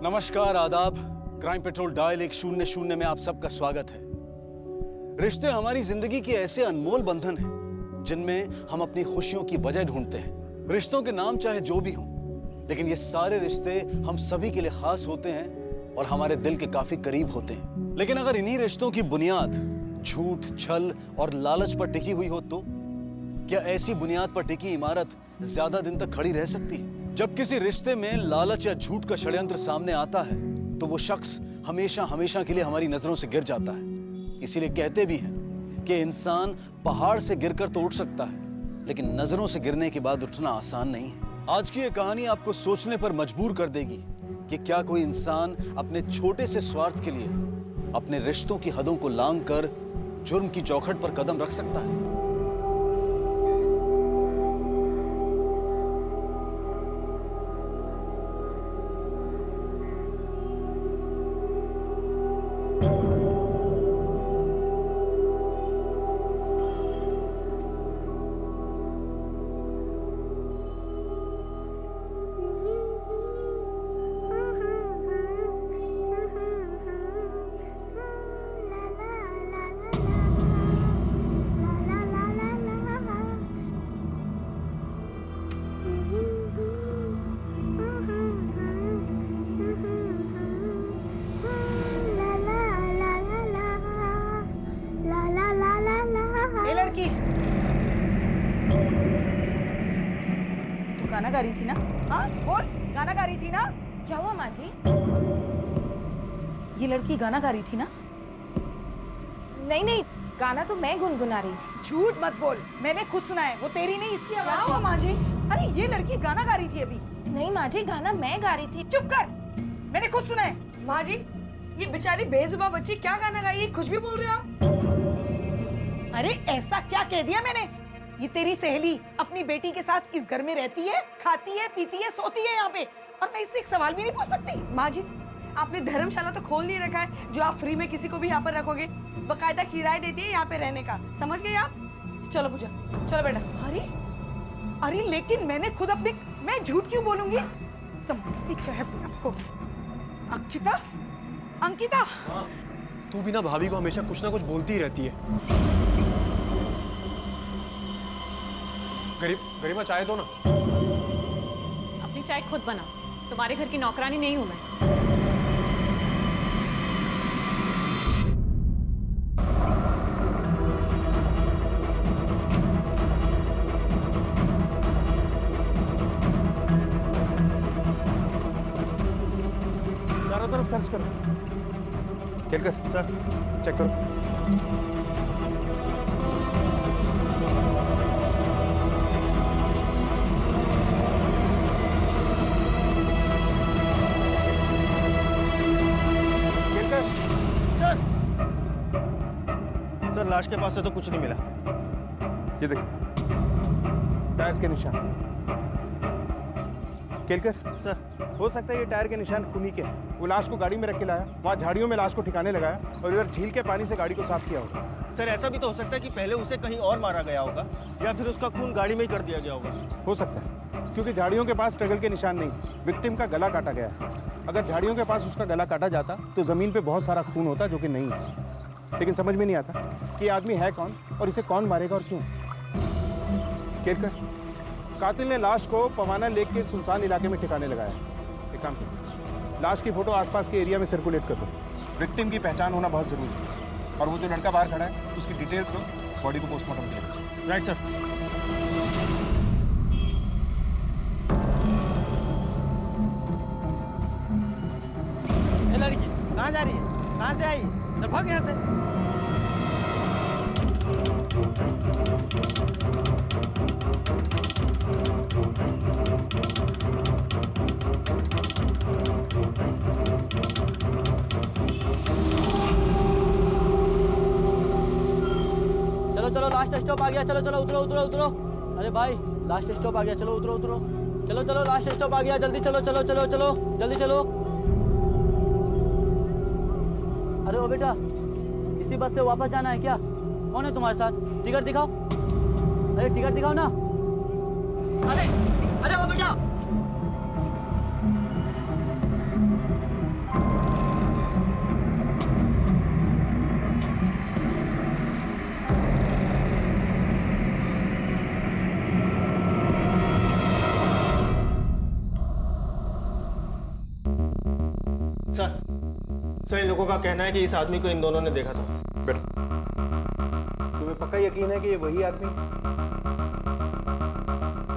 नमस्कार, आदाब। Crime petrol dial 100 में आप सबका स्वागत है। रिश्ते हमारी जिंदगी के ऐसे अनमोल बंधन हैं जिनमें हम अपनी खुशियों की वजह ढूंढते हैं। रिश्तों के नाम चाहे जो भी हों, लेकिन ये सारे रिश्ते हम सभी के लिए खास होते हैं और हमारे दिल के काफी करीब होते हैं। लेकिन अगर इन्हीं रिश्तों की बुनियाद झूठ, छल और लालच पर टिकी हुई हो तो क्या ऐसी बुनियाद पर टिकी इमारत ज्यादा दिन तक खड़ी रह सकती है? जब किसी रिश्ते में लालच या झूठ का षड्यंत्र सामने आता है तो वो शख्स हमेशा हमेशा के लिए हमारी नजरों से गिर जाता है। इसीलिए कहते भी हैं कि इंसान पहाड़ से गिरकर तो उठ सकता है, लेकिन नजरों से गिरने के बाद उठना आसान नहीं है। आज की ये कहानी आपको सोचने पर मजबूर कर देगी कि क्या कोई इंसान अपने छोटे से स्वार्थ के लिए अपने रिश्तों की हदों को लांघकर जुर्म की चौखट पर कदम रख सकता है। लड़की तू गाना गा रही थी ना? हाँ बोल, गाना गा रही थी ना? क्या हुआ माँ जी? ये लड़की गाना गा रही थी ना? नहीं नहीं, गाना तो मैं गुनगुना रही थी। झूठ मत बोल, मैंने खुद सुना है। वो तेरी नहीं, इसकी आवाज। क्या हुआ माँ जी? अरे ये लड़की गाना गा रही थी अभी। नहीं माँ जी, गाना मैं गा रही थी। चुप कर, मैंने खुद सुना है। माँ जी, ये बेचारी बेजुबान बच्ची क्या गाना गाई? कुछ भी बोल रहे हो आप? अरे ऐसा क्या कह दिया मैंने? ये तेरी सहेली अपनी बेटी के साथ इस घर में रहती है, खाती है, पीती है, सोती है यहाँ पे, और मैं इससे एक सवाल भी नहीं पूछ सकती? माँ जी, आपने धर्मशाला तो खोल नहीं रखा है जो आप फ्री में किसी को भी यहाँ पर रखोगे। बकायदा किराया देती है यहाँ पे रहने का, समझ गए आप? चलो पूजा, चलो बेटा। अरे अरे लेकिन मैंने खुद अपने, मैं झूठ क्यों बोलूंगी? समझती क्या है अपने आपको? अंकिता, अंकिता। तू भी ना भाभी को हमेशा कुछ ना कुछ बोलती ही रहती है। गरिमा चाय दो ना। अपनी चाय खुद बना, तुम्हारे घर की नौकरानी नहीं हूं मैं। चारों तरफ सर्च करो। खेल कर सर, चेक करो। सर लाश के पास से तो कुछ नहीं मिला। ये देख, टायर्स के निशान। केलकर सर, हो सकता है ये टायर के निशान खूनी के हैं। वो लाश को गाड़ी में रख के लाया, वहाँ झाड़ियों में लाश को ठिकाने लगाया और इधर झील के पानी से गाड़ी को साफ किया होगा। सर ऐसा भी तो हो सकता है कि पहले उसे कहीं और मारा गया होगा या फिर उसका खून गाड़ी में ही कर दिया गया होगा। हो सकता है, क्योंकि झाड़ियों के पास स्ट्रगल के निशान नहीं, विक्टिम का गला काटा गया है। अगर झाड़ियों के पास उसका गला काटा जाता तो जमीन पे बहुत सारा खून होता, जो कि नहीं है। लेकिन समझ में नहीं आता कि ये आदमी है कौन और इसे कौन मारेगा और क्यों। केलकर, कातिल ने लाश को पवाना लेक के सुनसान इलाके में ठिकाने लगाया। एक काम करो, लाश की फोटो आसपास के एरिया में सर्कुलेट कर दो। विक्टिम की पहचान होना बहुत जरूरी है। और वो जो लड़का बाहर खड़ा है उसकी डिटेल्स दो, बॉडी को पोस्टमार्टम के लिए। Right sir. ये लड़की कहाँ जा रही है? कहाँ से आई? इधर भाग यहाँ से। चलो चलो, लास्ट स्टॉप आ गया। चलो चलो, उतरो उतरो उतरो। अरे भाई, लास्ट स्टॉप आ गया। चलो उतरो उतरो। चलो चलो, लास्ट स्टॉप आ गया। जल्दी चलो चलो चलो चलो, जल्दी चलो। अरे ओ बेटा, इसी बस से वापस जाना है क्या? कौन है तुम्हारे साथ? टिकट दिखाओ। अरे टिकट दिखाओ ना। अरे अरे ओ बेटा, सर, इन लोगों का कहना है कि इस आदमी को इन दोनों ने देखा था। बेटा, तुम्हें पक्का यकीन है कि ये वही आदमी है?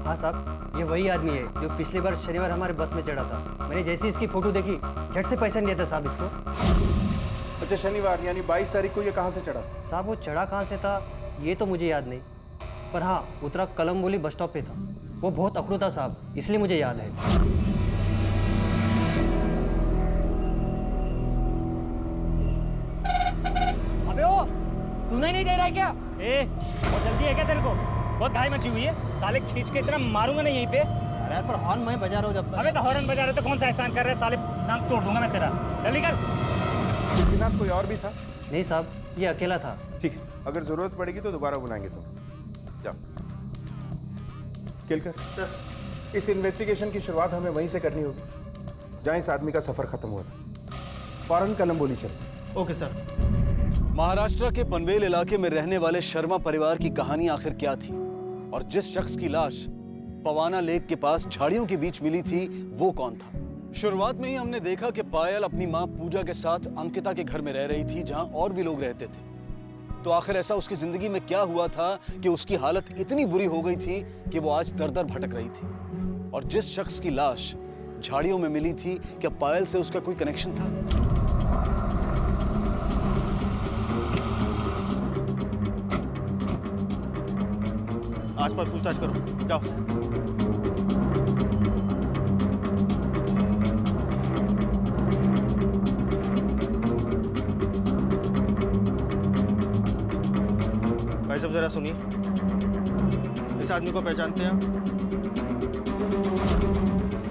हाँ साहब, ये वही आदमी है जो पिछली बार शनिवार हमारे बस में चढ़ा था। मैंने जैसे इसकी फोटो देखी, झट से पहचान लिया था साहब इसको। अच्छा, शनिवार यानी 22 तारीख को ये कहाँ से चढ़ा? साहब वो चढ़ा कहाँ से था ये तो मुझे याद नहीं, पर हाँ उतरा कलमबोली बस स्टॉप पे था। वो बहुत अकड़ू था साहब, इसलिए मुझे याद है। अबे ओ, सुनाई नहीं दे रहा है क्या? ए, बहुत जल्दी है क्या तेरे को? बहुत घाई मची हुई है, साले खींच के इतना मारूंगा ना यहीं पे। अरे यार, पर हॉर्न मैं बजा रहा हूँ जब। अबे तो हॉर्न बजा रहे तो कौन सा एहसान कर रहे हैं? साले नाक तोड़ दूंगा मैं तेरा। जल्दी कर। इसके साथ कोई और भी था? नहीं साहब, ये अकेला था। ठीक है, अगर जरूरत पड़ेगी तो दोबारा बुलाएंगे तुम। जाओ। केलकर सर, इस इन्वेस्टिगेशन की शुरुआत हमें वहीं से करनी होगी जहाँ इस आदमी का सफर खत्म हुआ था। फौरन कलमबोली चलो। Okay sir. महाराष्ट्र के पनवेल इलाके में रहने वाले शर्मा परिवार की कहानी आखिर क्या थी, और जिस शख्स की लाश पवाना लेक के पास झाड़ियों के बीच मिली थी वो कौन था? शुरुआत में ही हमने देखा कि पायल अपनी मां पूजा के साथ अंकिता के घर में रह रही थी, जहां और भी लोग रहते थे। तो आखिर ऐसा उसकी जिंदगी में क्या हुआ था कि उसकी हालत इतनी बुरी हो गई थी कि वो आज दर दर भटक रही थी? और जिस शख्स की लाश झाड़ियों में मिली थी, क्या पायल से उसका कोई कनेक्शन था? आसपास पूछताछ करो, जाओ। भाई साहब जरा सुनिए, इस आदमी को पहचानते हैं आप?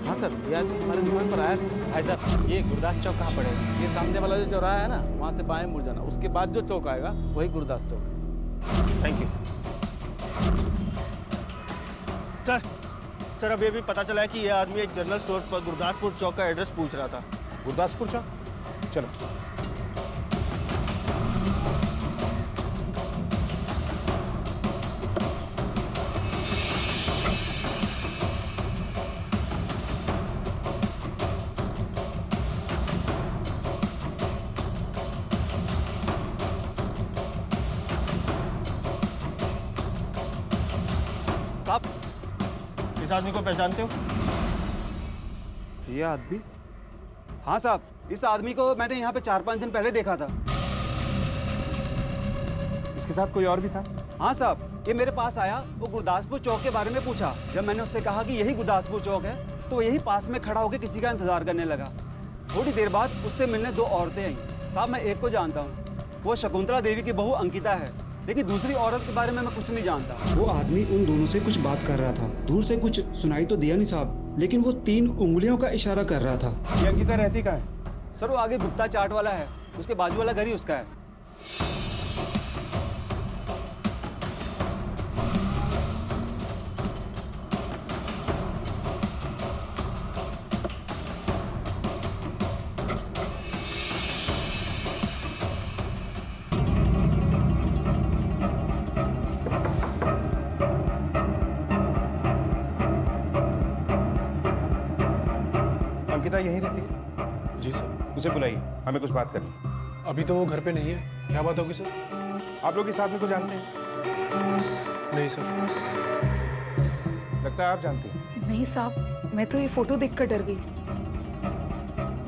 हाँ सर, ये आदमी हमारे दुकान पर आया था। भाई साहब, ये गुरदास चौक कहाँ पड़ेगा? ये सामने वाला जो चौराहा है ना, वहाँ से बाएं मुड़ जाना, उसके बाद जो चौक आएगा वही गुरदास चौक है। Thank you sir. सर, अब ये भी पता चला है कि यह आदमी एक जनरल स्टोर पर गुरदासपुर चौक का एड्रेस पूछ रहा था। गुरदासपुर चौक, चलो। आप इस आदमी को पहचानते हो? ये आदमी? हाँ साहब, इस आदमी को मैंने यहाँ पे 4-5 दिन पहले देखा था। इसके साथ कोई और भी था? हाँ साहब, ये मेरे पास आया, वो गुरदासपुर चौक के बारे में पूछा। जब मैंने उससे कहा कि यही गुरदासपुर चौक है, तो यही पास में खड़ा होकर किसी का इंतजार करने लगा। थोड़ी देर बाद उससे मिलने 2 औरतें आई। साहब, मैं एक को जानता हूँ, वो शकुंतला देवी की बहू अंकिता है, लेकिन दूसरी औरत के बारे में मैं कुछ नहीं जानता। वो आदमी उन दोनों से कुछ बात कर रहा था। दूर से कुछ सुनाई तो दिया नहीं साहब, लेकिन वो 3 उंगलियों का इशारा कर रहा था। ये अंकिता रहती कहाँ है? सर, वो आगे गुप्ता चाट वाला है, उसके बाजू वाला घर ही उसका है। अंकिता यहीं रहती है? जी सर। उसे बुलाइए, हमें कुछ बात करनी है। अभी तो वो घर पे नहीं है। क्या बात होगी सर? आप लोग इस आदमी को जानते हैं? नहीं सर। लगता है आप जानते हैं। नहीं साहब, मैं तो ये फोटो देखकर डर गई।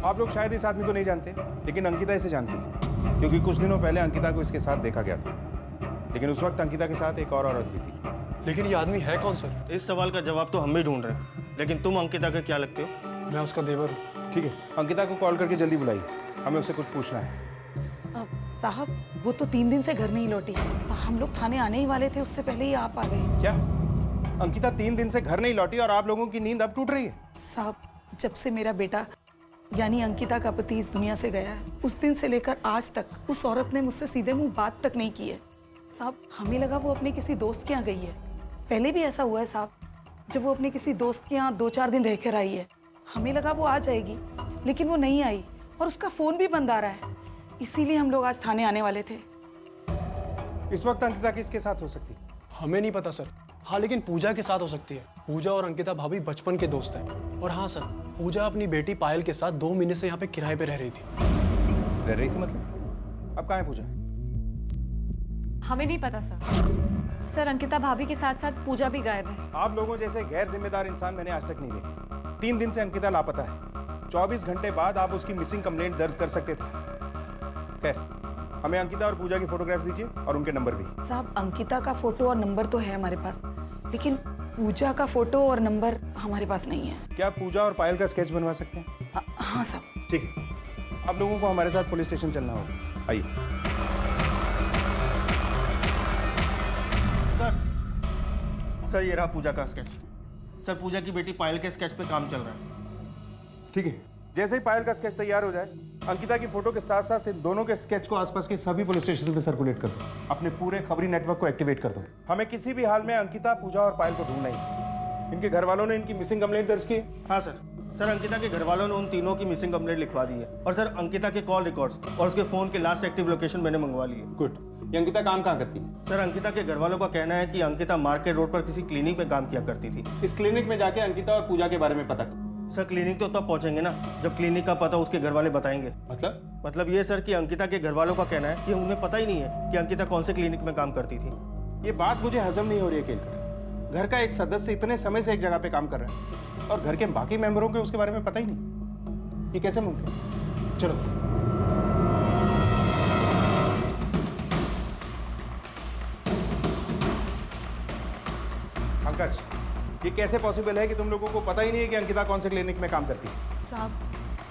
आप लोग शायद इस आदमी को नहीं जानते, लेकिन अंकिता इसे जानती है, क्योंकि कुछ दिनों पहले अंकिता को इसके साथ देखा गया था। लेकिन उस वक्त अंकिता के साथ एक और औरत भी थी। लेकिन ये आदमी है कौन सर? इस सवाल का जवाब तो हम भी ढूंढ रहे हैं, लेकिन तुम अंकिता के क्या लगते हो? मैं उसका देवर हूँ। ठीक है, अंकिता को कॉल करके जल्दी बुलाइए, हमें उससे कुछ पूछना है। साहब, वो तो 3 दिन से घर नहीं लौटी। हम लोग थाने आने ही वाले थे, उससे पहले ही आप आ गए। क्या अंकिता 3 दिन से घर नहीं लौटी और आप लोगों की नींद अब टूट रही है? साहब, जब से मेरा बेटा यानी अंकिता का पति इस दुनिया से गया है, उस दिन से लेकर आज तक उस औरत ने मुझसे सीधे मुंह बात तक नहीं की है। साहब, हमें लगा वो अपने किसी दोस्त के यहाँ गई है। पहले भी ऐसा हुआ है साहब, जब वो अपने किसी दोस्त के यहाँ 2-4 दिन रहकर आई है। हमें लगा वो आ जाएगी, लेकिन वो नहीं आई और उसका फ़ोन भी बंद आ रहा है। इसीलिए हम लोग आज थाने आने वाले थे। इस वक्त अंकिता किसके साथ हो सकती है? हमें नहीं पता सर। हाँ, लेकिन पूजा के साथ हो सकती है। पूजा और अंकिता भाभी बचपन के दोस्त हैं। और हाँ सर, पूजा अपनी बेटी पायल के साथ 2 महीने से यहाँ पे किराए पे रह रही थी। रह रही थी मतलब? अब कहाँ है पूजा? हमें नहीं पता सर अंकिता भाभी के साथ साथ पूजा भी गायब है। आप लोगों जैसे गैर जिम्मेदार इंसान मैंने आज तक नहीं देखे। 3 दिन से अंकिता लापता है। 24 घंटे बाद आप उसकी मिसिंग कंप्लेंट दर्ज कर सकते थे। खैर, हमें अंकिता और पूजा की फोटोग्राफ्स दीजिए और उनके नंबर भी। साहब अंकिता का फोटो और नंबर तो है हमारे पास, लेकिन पूजा का फोटो और नंबर हमारे पास नहीं है। क्या आप पूजा और पायल का स्केच बनवा सकते हैं? हाँ साहब। ठीक है, आप लोगों को हमारे साथ पुलिस स्टेशन चलना होगा। आइए। सर ये रहा पूजा का स्केच। सर पूजा की बेटी पायल के स्केच पे काम चल रहा है। ठीक है, जैसे ही पायल का स्केच तैयार हो जाए, अंकिता की फोटो के साथ साथ इन दोनों के स्केच को आसपास के सभी पुलिस स्टेशन पे सर्कुलेट कर दो। अपने पूरे खबरी नेटवर्क को एक्टिवेट कर दो। हमें किसी भी हाल में अंकिता, पूजा और पायल को ढूंढना ही। इनके घर वालों ने इनकी मिसिंग कंप्लेंट दर्ज की? हाँ सर। सर अंकिता के घर वालों ने उन तीनों की मिसिंग कंप्लेंट लिखवा दी है। और सर अंकिता के कॉल रिकॉर्ड्स और उसके फोन के लास्ट एक्टिव लोकेशन मैंने मंगवा ली है। गुड। ये अंकिता काम कहाँ करती है? सर अंकिता के घर वालों का कहना है कि अंकिता मार्केट रोड पर किसी क्लिनिक में काम किया करती थी। इस क्लिनिक में जाके अंकिता और पूजा के बारे में पता कर। सर क्लिनिक तो तब पहुंचेंगे ना जब क्लिनिक का पता उसके घर वाले बताएंगे। मतलब ये सर कि अंकिता के घर वालों का कहना है कि उन्हें पता ही नहीं है कि अंकिता कौन से क्लिनिक में काम करती थी। ये बात मुझे हजम नहीं हो रही है केलकर। घर का एक सदस्य इतने समय से एक जगह पे काम कर रहा है और घर के बाकी मेंबरों को उसके बारे में पता ही नहीं। ये कैसे मुमकिन है? चलो। पंकज, ये कैसे पॉसिबल है कि तुम लोगों को पता ही नहीं है कि अंकिता कौन से क्लिनिक में काम करती है? साहब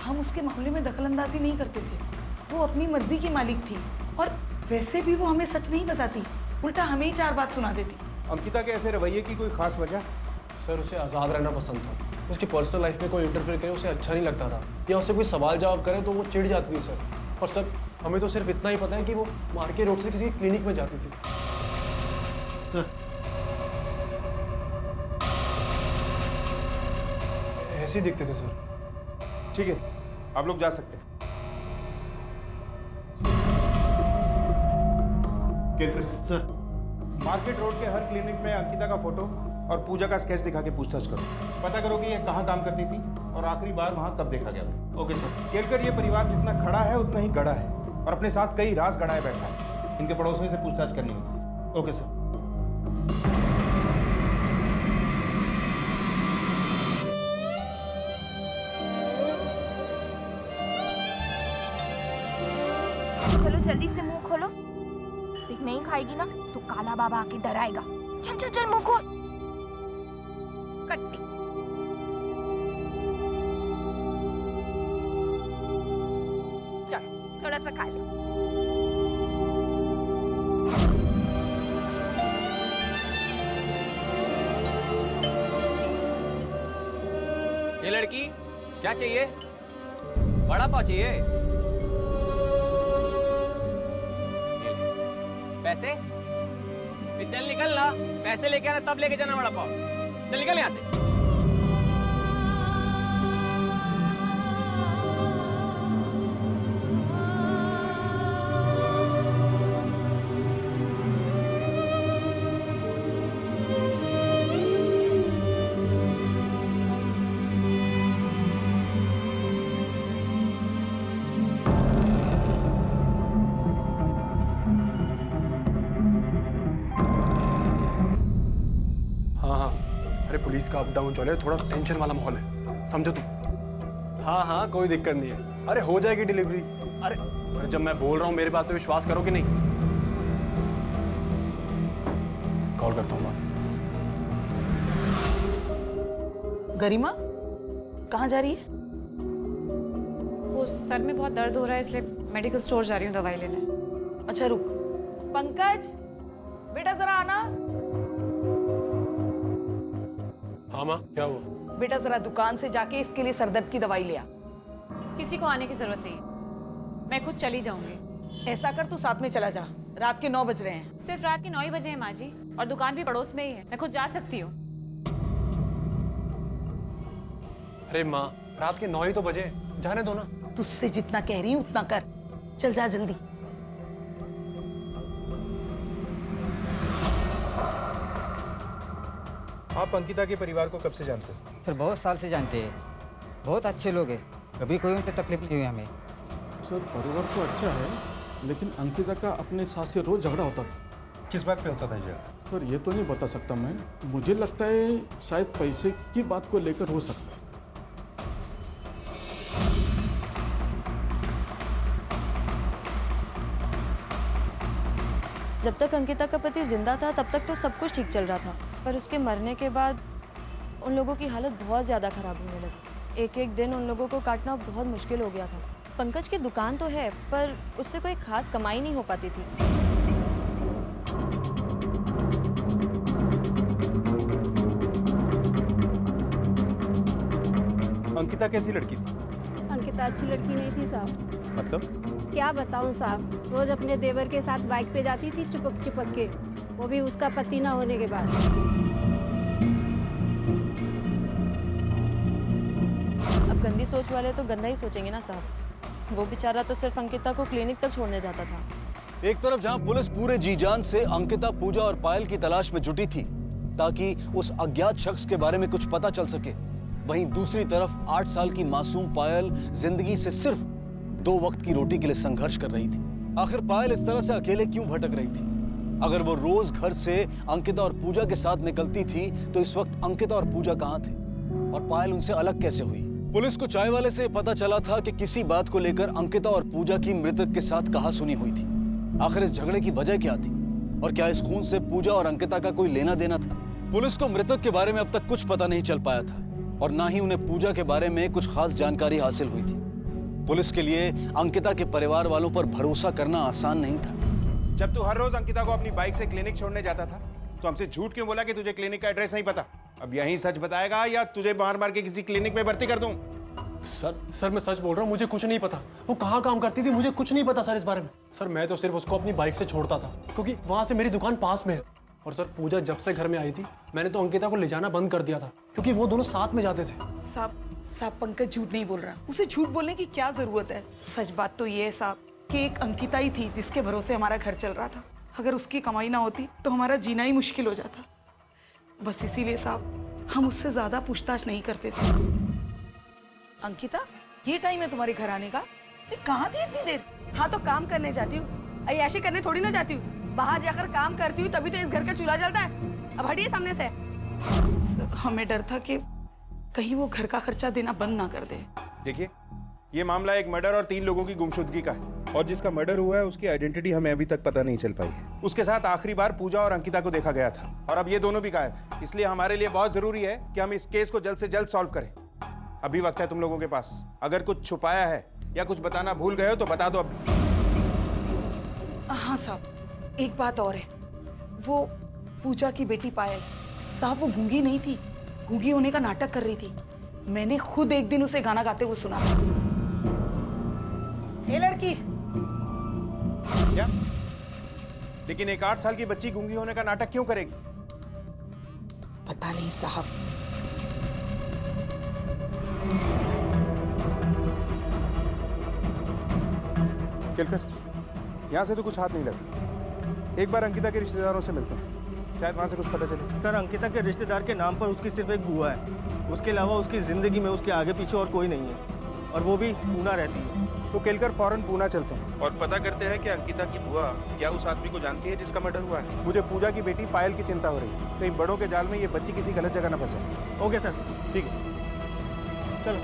हम उसके मामले में दखलंदाजी नहीं करते थे। वो अपनी मर्जी की मालिक थी और वैसे भी वो हमें सच नहीं बताती, उल्टा हमें ही 4 बात सुना देती। अंकिता के ऐसे रवैये की कोई खास वजह? सर उसे आज़ाद रहना पसंद था। उसकी पर्सनल लाइफ में कोई इंटरफेयर करे उसे अच्छा नहीं लगता था, या उससे कोई सवाल जवाब करे तो वो चिढ़ जाती थी सर। और सर हमें तो सिर्फ इतना ही पता है कि वो मार्केट रोड से किसी क्लिनिक में जाती थी। ऐसे ही दिखते थे सर। ठीक है, आप लोग जा सकते हैं। सर मार्केट रोड के हर क्लिनिक में अंकिता का फोटो और पूजा का स्केच दिखा के पूछताछ करो। पता करो कि ये कहाँ काम करती थी और आखिरी बार वहाँ कब देखा गया। Okay sir. केलकर ये परिवार जितना खड़ा है उतना ही गड़ा है और अपने साथ कई राज गड़ाए बैठा है। इनके पड़ोसियों से पूछताछ करनी होगी। Okay sir. चलो जल्दी से मुंह खोलो। देख नहीं खाएगी ना तो काला बाबा आके डराएगा। चल चल चल मुंह खोल। कट्टी। चल थोड़ा सा खा ले। ये लड़की क्या चाहिए? बड़ा पाव चाहिए? पैसे? चल निकल ना, पैसे लेके आना तब लेके जाना बड़ा पाव। चल निकल यहाँ से। पुलिस का अप डाउन चल रहा है, थोड़ा टेंशन वाला माहौल है, समझो तुम। हाँ हाँ कोई दिक्कत नहीं है, अरे हो जाएगी डिलीवरी। अरे जब मैं बोल रहा हूँ मेरे बात पे विश्वास करो कि नहीं। कॉल करता हूँ बात। गरिमा कहाँ जा रही है? वो सर में बहुत दर्द हो रहा है इसलिए मेडिकल स्टोर जा रही हूँ दवाई लेने। अच्छा रुक। पंकज बेटा जरा आना। हाँ माँ क्या हुआ? बेटा जरा दुकान से जाके इसके लिए सरदर्द की दवाई ले आ। किसी को आने की जरूरत नहीं, मैं खुद चली जाऊंगी। ऐसा कर तू साथ में चला जा, रात के 9 बज रहे हैं। सिर्फ रात के 9 ही बजे हैं माँ जी, और दुकान भी पड़ोस में ही है, मैं खुद जा सकती हूँ। अरे माँ रात के 9 ही तो बजे, जाने दो ना। तुझसे जितना कह रही हूँ उतना कर, चल जा जल्दी। आप अंकिता के परिवार को कब से जानते हो? सर बहुत साल से जानते हैं, बहुत अच्छे लोग हैं, कभी कोई उनसे तकलीफ नहीं हुई हमें। सर परिवार तो अच्छा है, लेकिन अंकिता का अपने साथ से रोज झगड़ा होता था। किस बात पे होता था झगड़ा? सर ये तो नहीं बता सकता मैं, मुझे लगता है शायद पैसे की बात को लेकर हो सकता है। जब तक अंकिता का पति जिंदा था तब तक तो सब कुछ ठीक चल रहा था, पर उसके मरने के बाद उन लोगों की हालत बहुत ज़्यादा खराब होने लगी। एक एक दिन उन लोगों को काटना बहुत मुश्किल हो गया था। पंकज की दुकान तो है, पर उससे कोई खास कमाई नहीं हो पाती थी। अंकिता कैसी लड़की थी? अंकिता अच्छी लड़की नहीं थी साहब। मतलब? क्या बताऊं साहब, रोज अपने देवर के साथ बाइक पे जाती थी चिपक चिपक के, वो भी उसका पति ना होने के बाद। अब गंदी सोच वाले तो गंदा ही सोचेंगे ना साहब। वो बेचारा तो सिर्फ अंकिता को क्लिनिक तक छोड़ने जाता था। एक तरफ जहां पुलिस पूरे जी जान से अंकिता, पूजा और पायल की तलाश में जुटी थी ताकि उस अज्ञात शख्स के बारे में कुछ पता चल सके, वहीं दूसरी तरफ 8 साल की मासूम पायल जिंदगी से सिर्फ 2 वक्त की रोटी के लिए संघर्ष कर रही थी। आखिर पायल इस तरह से अकेले क्यों भटक रही थी? अगर वो रोज घर से अंकिता और पूजा के साथ निकलती थी तो इस वक्त अंकिता और पूजा कहाँ थे और पायल उनसे अलग कैसे हुई? पुलिस को चाय वाले से पता चला था कि किसी बात को लेकर अंकिता और पूजा की मृतक के साथ कहासुनी हुई थी। आखिर इस झगड़े की वजह क्या थी और क्या इस खून से पूजा और अंकिता का कोई लेना देना था? पुलिस को मृतक के बारे में अब तक कुछ पता नहीं चल पाया था और ना ही उन्हें पूजा के बारे में कुछ खास जानकारी हासिल हुई थी। पुलिस के लिए अंकिता के परिवार वालों पर भरोसा करना आसान नहीं था। जब तू हर रोज अंकिता को अपनी बाइक से क्लिनिक छोड़ने जाता था तो हमसे झूठ क्यों बोला कि तुझे क्लिनिक का एड्रेस नहीं पता? अब यही सच बताएगा या तुझे मार मार के किसी क्लिनिक में भर्ती कर दूं? सर मैं सच बोल रहा हूँ, मुझे कुछ नहीं पता। वो कहाँ काम करती थी मुझे कुछ नहीं पता सर इस बारे में। सर मैं तो सिर्फ उसको अपनी बाइक से छोड़ता था क्योंकि वहाँ से मेरी दुकान पास में है। और सर पूजा जब से घर में आई थी मैंने तो अंकिता को ले जाना बंद कर दिया था क्योंकि वो दोनों साथ में जाते थे। साहब पंकज झूठ नहीं बोल रहा। उसे झूठ बोलने की क्या जरूरत है? सच बात तो ये है साहब कि एक अंकिता ही थी जिसके भरोसे हमारा घर चल रहा था। अगर उसकी कमाई ना होती तो हमारा जीना ही मुश्किल हो जाता। बस इसीलिए साहब हम उससे ज्यादा पूछताछ नहीं करते थे। अंकिता, ये टाइम है तुम्हारे घर आने का? कहाँ थी इतनी देर? हाँ तो काम करने जाती हूँ, अय्याशी करने थोड़ी ना जाती हूँ। बाहर जाकर काम करती हूँ तभी तो इस घर का चूल्हा जलता है। अब हटिए सामने से। हमें डर था कि कहीं वो घर का खर्चा देना बंद ना कर दे। देखिए, ये मामला एक मर्डर और 3 लोगों की गुमशुदगी का है और जिसका मर्डर हुआ है उसकी आइडेंटिटी हमें अभी तक पता नहीं चल पाई है। उसके साथ आखिरी बार पूजा और अंकिता को देखा गया था और अब ये दोनों भी गायब। इसलिए हमारे लिए बहुत जरूरी है कि हम इस केस को जल्द से जल्द सॉल्व करें। अभी वक्त है तुम लोगों के पास। अगर कुछ छुपाया है या कुछ बताना भूल गए हो तो बता दो अभी। हाँ साहब, एक बात और है। वो पूजा की बेटी पायल साहब, वो गूंगी नहीं थी, गूंगी होने का नाटक कर रही थी। मैंने खुद एक दिन उसे गाना गाते हुए सुना था। ये लड़की क्या? लेकिन एक 8 साल की बच्ची गूंगी होने का नाटक क्यों करेगी? पता नहीं साहब। केलकर, यहाँ से तो कुछ हाथ नहीं लगा। एक बार अंकिता के रिश्तेदारों से मिलते हैं, शायद वहाँ से कुछ पता चले। सर अंकिता के रिश्तेदार के नाम पर उसकी सिर्फ एक बुआ है। उसके अलावा उसकी जिंदगी में उसके आगे पीछे और कोई नहीं है और वो भी पूना रहती है। तो केलकर फौरन पूना चलते हैं और पता करते हैं कि अंकिता की बुआ क्या उस आदमी को जानती है जिसका मर्डर हुआ है। मुझे पूजा की बेटी पायल की चिंता हो रही है, कहीं बड़ों के जाल में ये बच्ची किसी गलत जगह न फंसे। ओके सर, ठीक है, चलो।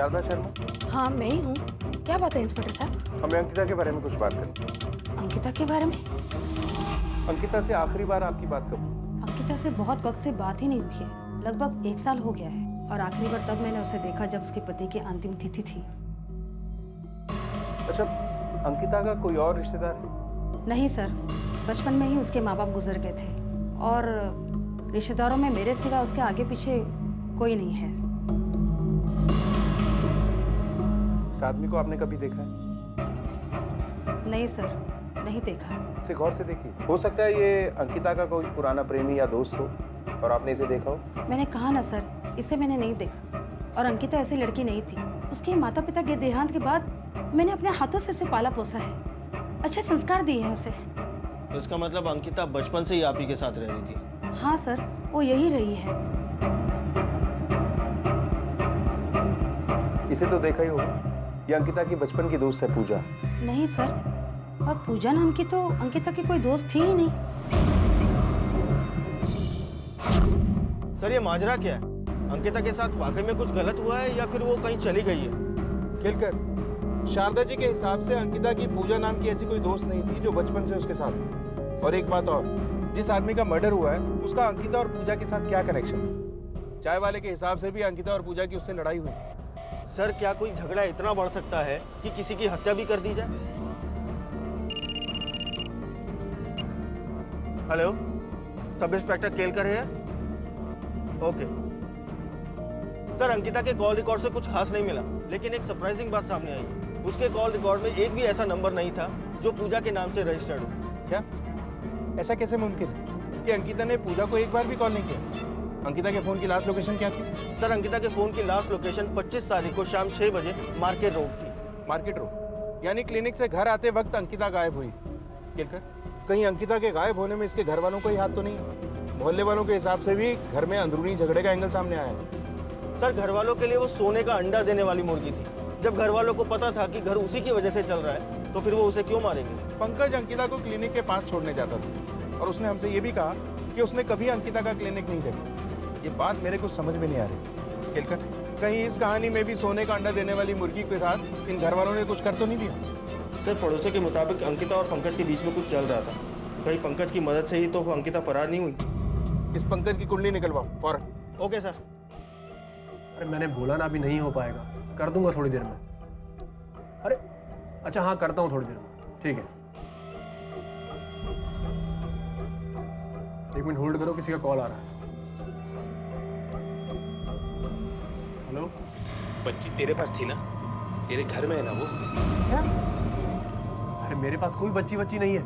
शारदा शर्मा? हाँ मैं ही हूँ। क्या बात है इंस्पेक्टर साहब? हमें अंकिता के बारे में कुछ बात करनी। अंकिता के बारे में? अंकिता से आखिरी बार आपकी बात कब? अंकिता से बहुत वक्त से बात ही नहीं हुई है, लगभग 1 साल हो गया है। और आखिरी बार तब मैंने उसे देखा जब उसके पति की अंतिम तिथि थी। अच्छा, अंकिता का कोई और रिश्तेदार है? नहीं सर, बचपन में ही उसके माँ बाप गुजर गए थे और रिश्तेदारों में मेरे सिवा उसके आगे पीछे कोई नहीं है। इस आदमी को आपने कभी देखा है? नहीं सर, नहीं देखा। इसे गौर से देखिए, हो सकता है ये अंकिता का कोई पुराना प्रेमी या दोस्त हो और आपने इसे देखा हो। मैंने कहा ना सर, इसे मैंने नहीं देखा। और अंकिता ऐसी लड़की नहीं थी। उसके माता पिता के देहांत के बाद मैंने अपने हाथों से उसे पाला पोसा है, अच्छे संस्कार दिए हैं उसे। तो इसका मतलब अंकिता बचपन से ही आप ही के साथ रह रही थी? हाँ सर, वो यही रही है। इसे तो देखा ही होगा, ये अंकिता की बचपन की दोस्त है पूजा। नहीं सर, और पूजा नाम की तो अंकिता की कोई दोस्त थी ही नहीं। सर ये माजरा क्या है? अंकिता के साथ वाकई में कुछ गलत हुआ है या फिर वो कहीं चली गई है? खेलकर शारदा जी के हिसाब से अंकिता की पूजा नाम की ऐसी कोई दोस्त नहीं थी जो बचपन से उसके साथ थी। और एक बात और, जिस आदमी का मर्डर हुआ है उसका अंकिता और पूजा के साथ क्या कनेक्शन? चाय वाले के हिसाब से भी अंकिता और पूजा की उससे लड़ाई हुई। सर क्या कोई झगड़ा इतना बढ़ सकता है कि किसी की हत्या भी कर दी जाए? हेलो, सब इंस्पेक्टर केलकर है? ओके सर, अंकिता के कॉल रिकॉर्ड से कुछ खास नहीं मिला, लेकिन एक सरप्राइजिंग बात सामने आई। उसके कॉल रिकॉर्ड में एक भी ऐसा नंबर नहीं था जो पूजा के नाम से रजिस्टर्ड हो। क्या? ऐसा कैसे मुमकिन है कि अंकिता ने पूजा को एक बार भी कॉल नहीं किया? अंकिता के फोन की लास्ट लोकेशन क्या थी? सर अंकिता के फोन की लास्ट लोकेशन 25 तारीख को शाम 6 बजे मार्केट रोड थी। मार्केट रोड यानी क्लिनिक से घर आते वक्त अंकिता गायब हुई। केलकर, कहीं अंकिता के गायब होने में इसके घर वालों का ही हाथ तो नहीं है? मोहल्ले वालों के हिसाब से भी घर में अंदरूनी झगड़े का एंगल सामने आया है। सर घर वालों के लिए वो सोने का अंडा देने वाली मुर्गी थी। जब घर वालों को पता था कि घर उसी की वजह से चल रहा है तो फिर वो उसे क्यों मारेंगे? पंकज अंकिता को क्लिनिक के पास छोड़ने जाता था और उसने हमसे ये भी कहा कि उसने कभी अंकिता का क्लिनिक नहीं देखा। ये बात मेरे को समझ में नहीं आ रही। केलकर, कहीं इस कहानी में भी सोने का अंडा देने वाली मुर्गी के साथ इन घर वालों ने कुछ कर तो नहीं दिया? सर पड़ोसियों के मुताबिक अंकिता और पंकज के बीच में कुछ चल रहा था। कहीं पंकज की मदद से ही तो अंकिता फरार नहीं हुई। इस पंकज की कुंडली निकलवाओ फौरन। Okay sir. अरे मैंने बोला ना अभी नहीं हो पाएगा, कर दूंगा थोड़ी देर में। अरे अच्छा हाँ करता हूँ थोड़ी देर में, ठीक है। 1 मिनट होल्ड करो, किसी का कॉल आ रहा है। हेलो, बच्ची तेरे पास थी ना? तेरे घर में है ना वो? क्या? अरे मेरे पास कोई बच्ची नहीं है।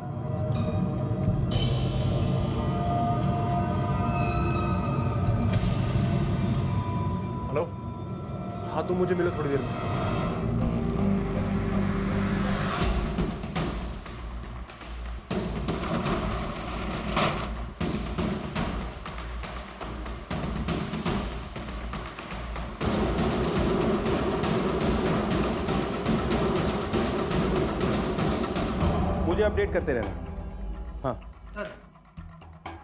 हेलो, हाँ तुम मुझे मिलो थोड़ी देर में। मुझे अपडेट करते रहना। हाँ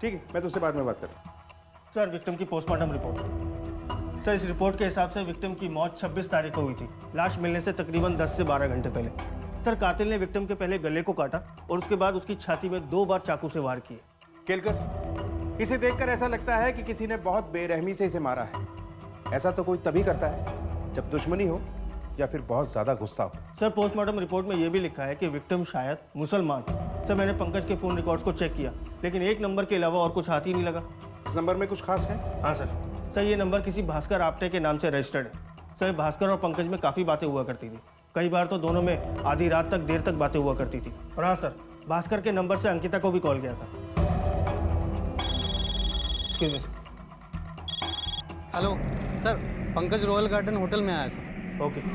ठीक है, मैं तुझसे बाद में बात करता हूँ। सर विक्टिम की पोस्टमार्टम रिपोर्ट। सर इस रिपोर्ट के हिसाब से विक्टिम की मौत 26 तारीख को हुई थी, लाश मिलने से तकरीबन 10 से 12 घंटे पहले। सर कातिल ने विक्टिम के पहले गले को काटा और उसके बाद उसकी छाती में 2 बार चाकू से वार किए। केलकर, इसे देखकर ऐसा लगता है कि किसी ने बहुत बेरहमी से इसे मारा है। ऐसा तो कोई तभी करता है जब दुश्मनी हो या फिर बहुत ज्यादा गुस्सा हो। सर पोस्टमार्टम रिपोर्ट में यह भी लिखा है कि विक्टिम शायद मुसलमान। सर मैंने पंकज के फोन रिकॉर्ड्स को चेक किया, लेकिन एक नंबर के अलावा और कुछ हाथ ही नहीं लगा। इस नंबर में कुछ खास है? हाँ सर ये नंबर किसी भास्कर आपटे के नाम से रजिस्टर्ड है। सर भास्कर और पंकज में काफ़ी बातें हुआ करती थी, कई बार तो दोनों में आधी रात तक देर तक बातें हुआ करती थी। और हाँ सर, भास्कर के नंबर से अंकिता को भी कॉल किया था। Hello sir, Pankaj royal garden hotel में आया सर। ओके। तुम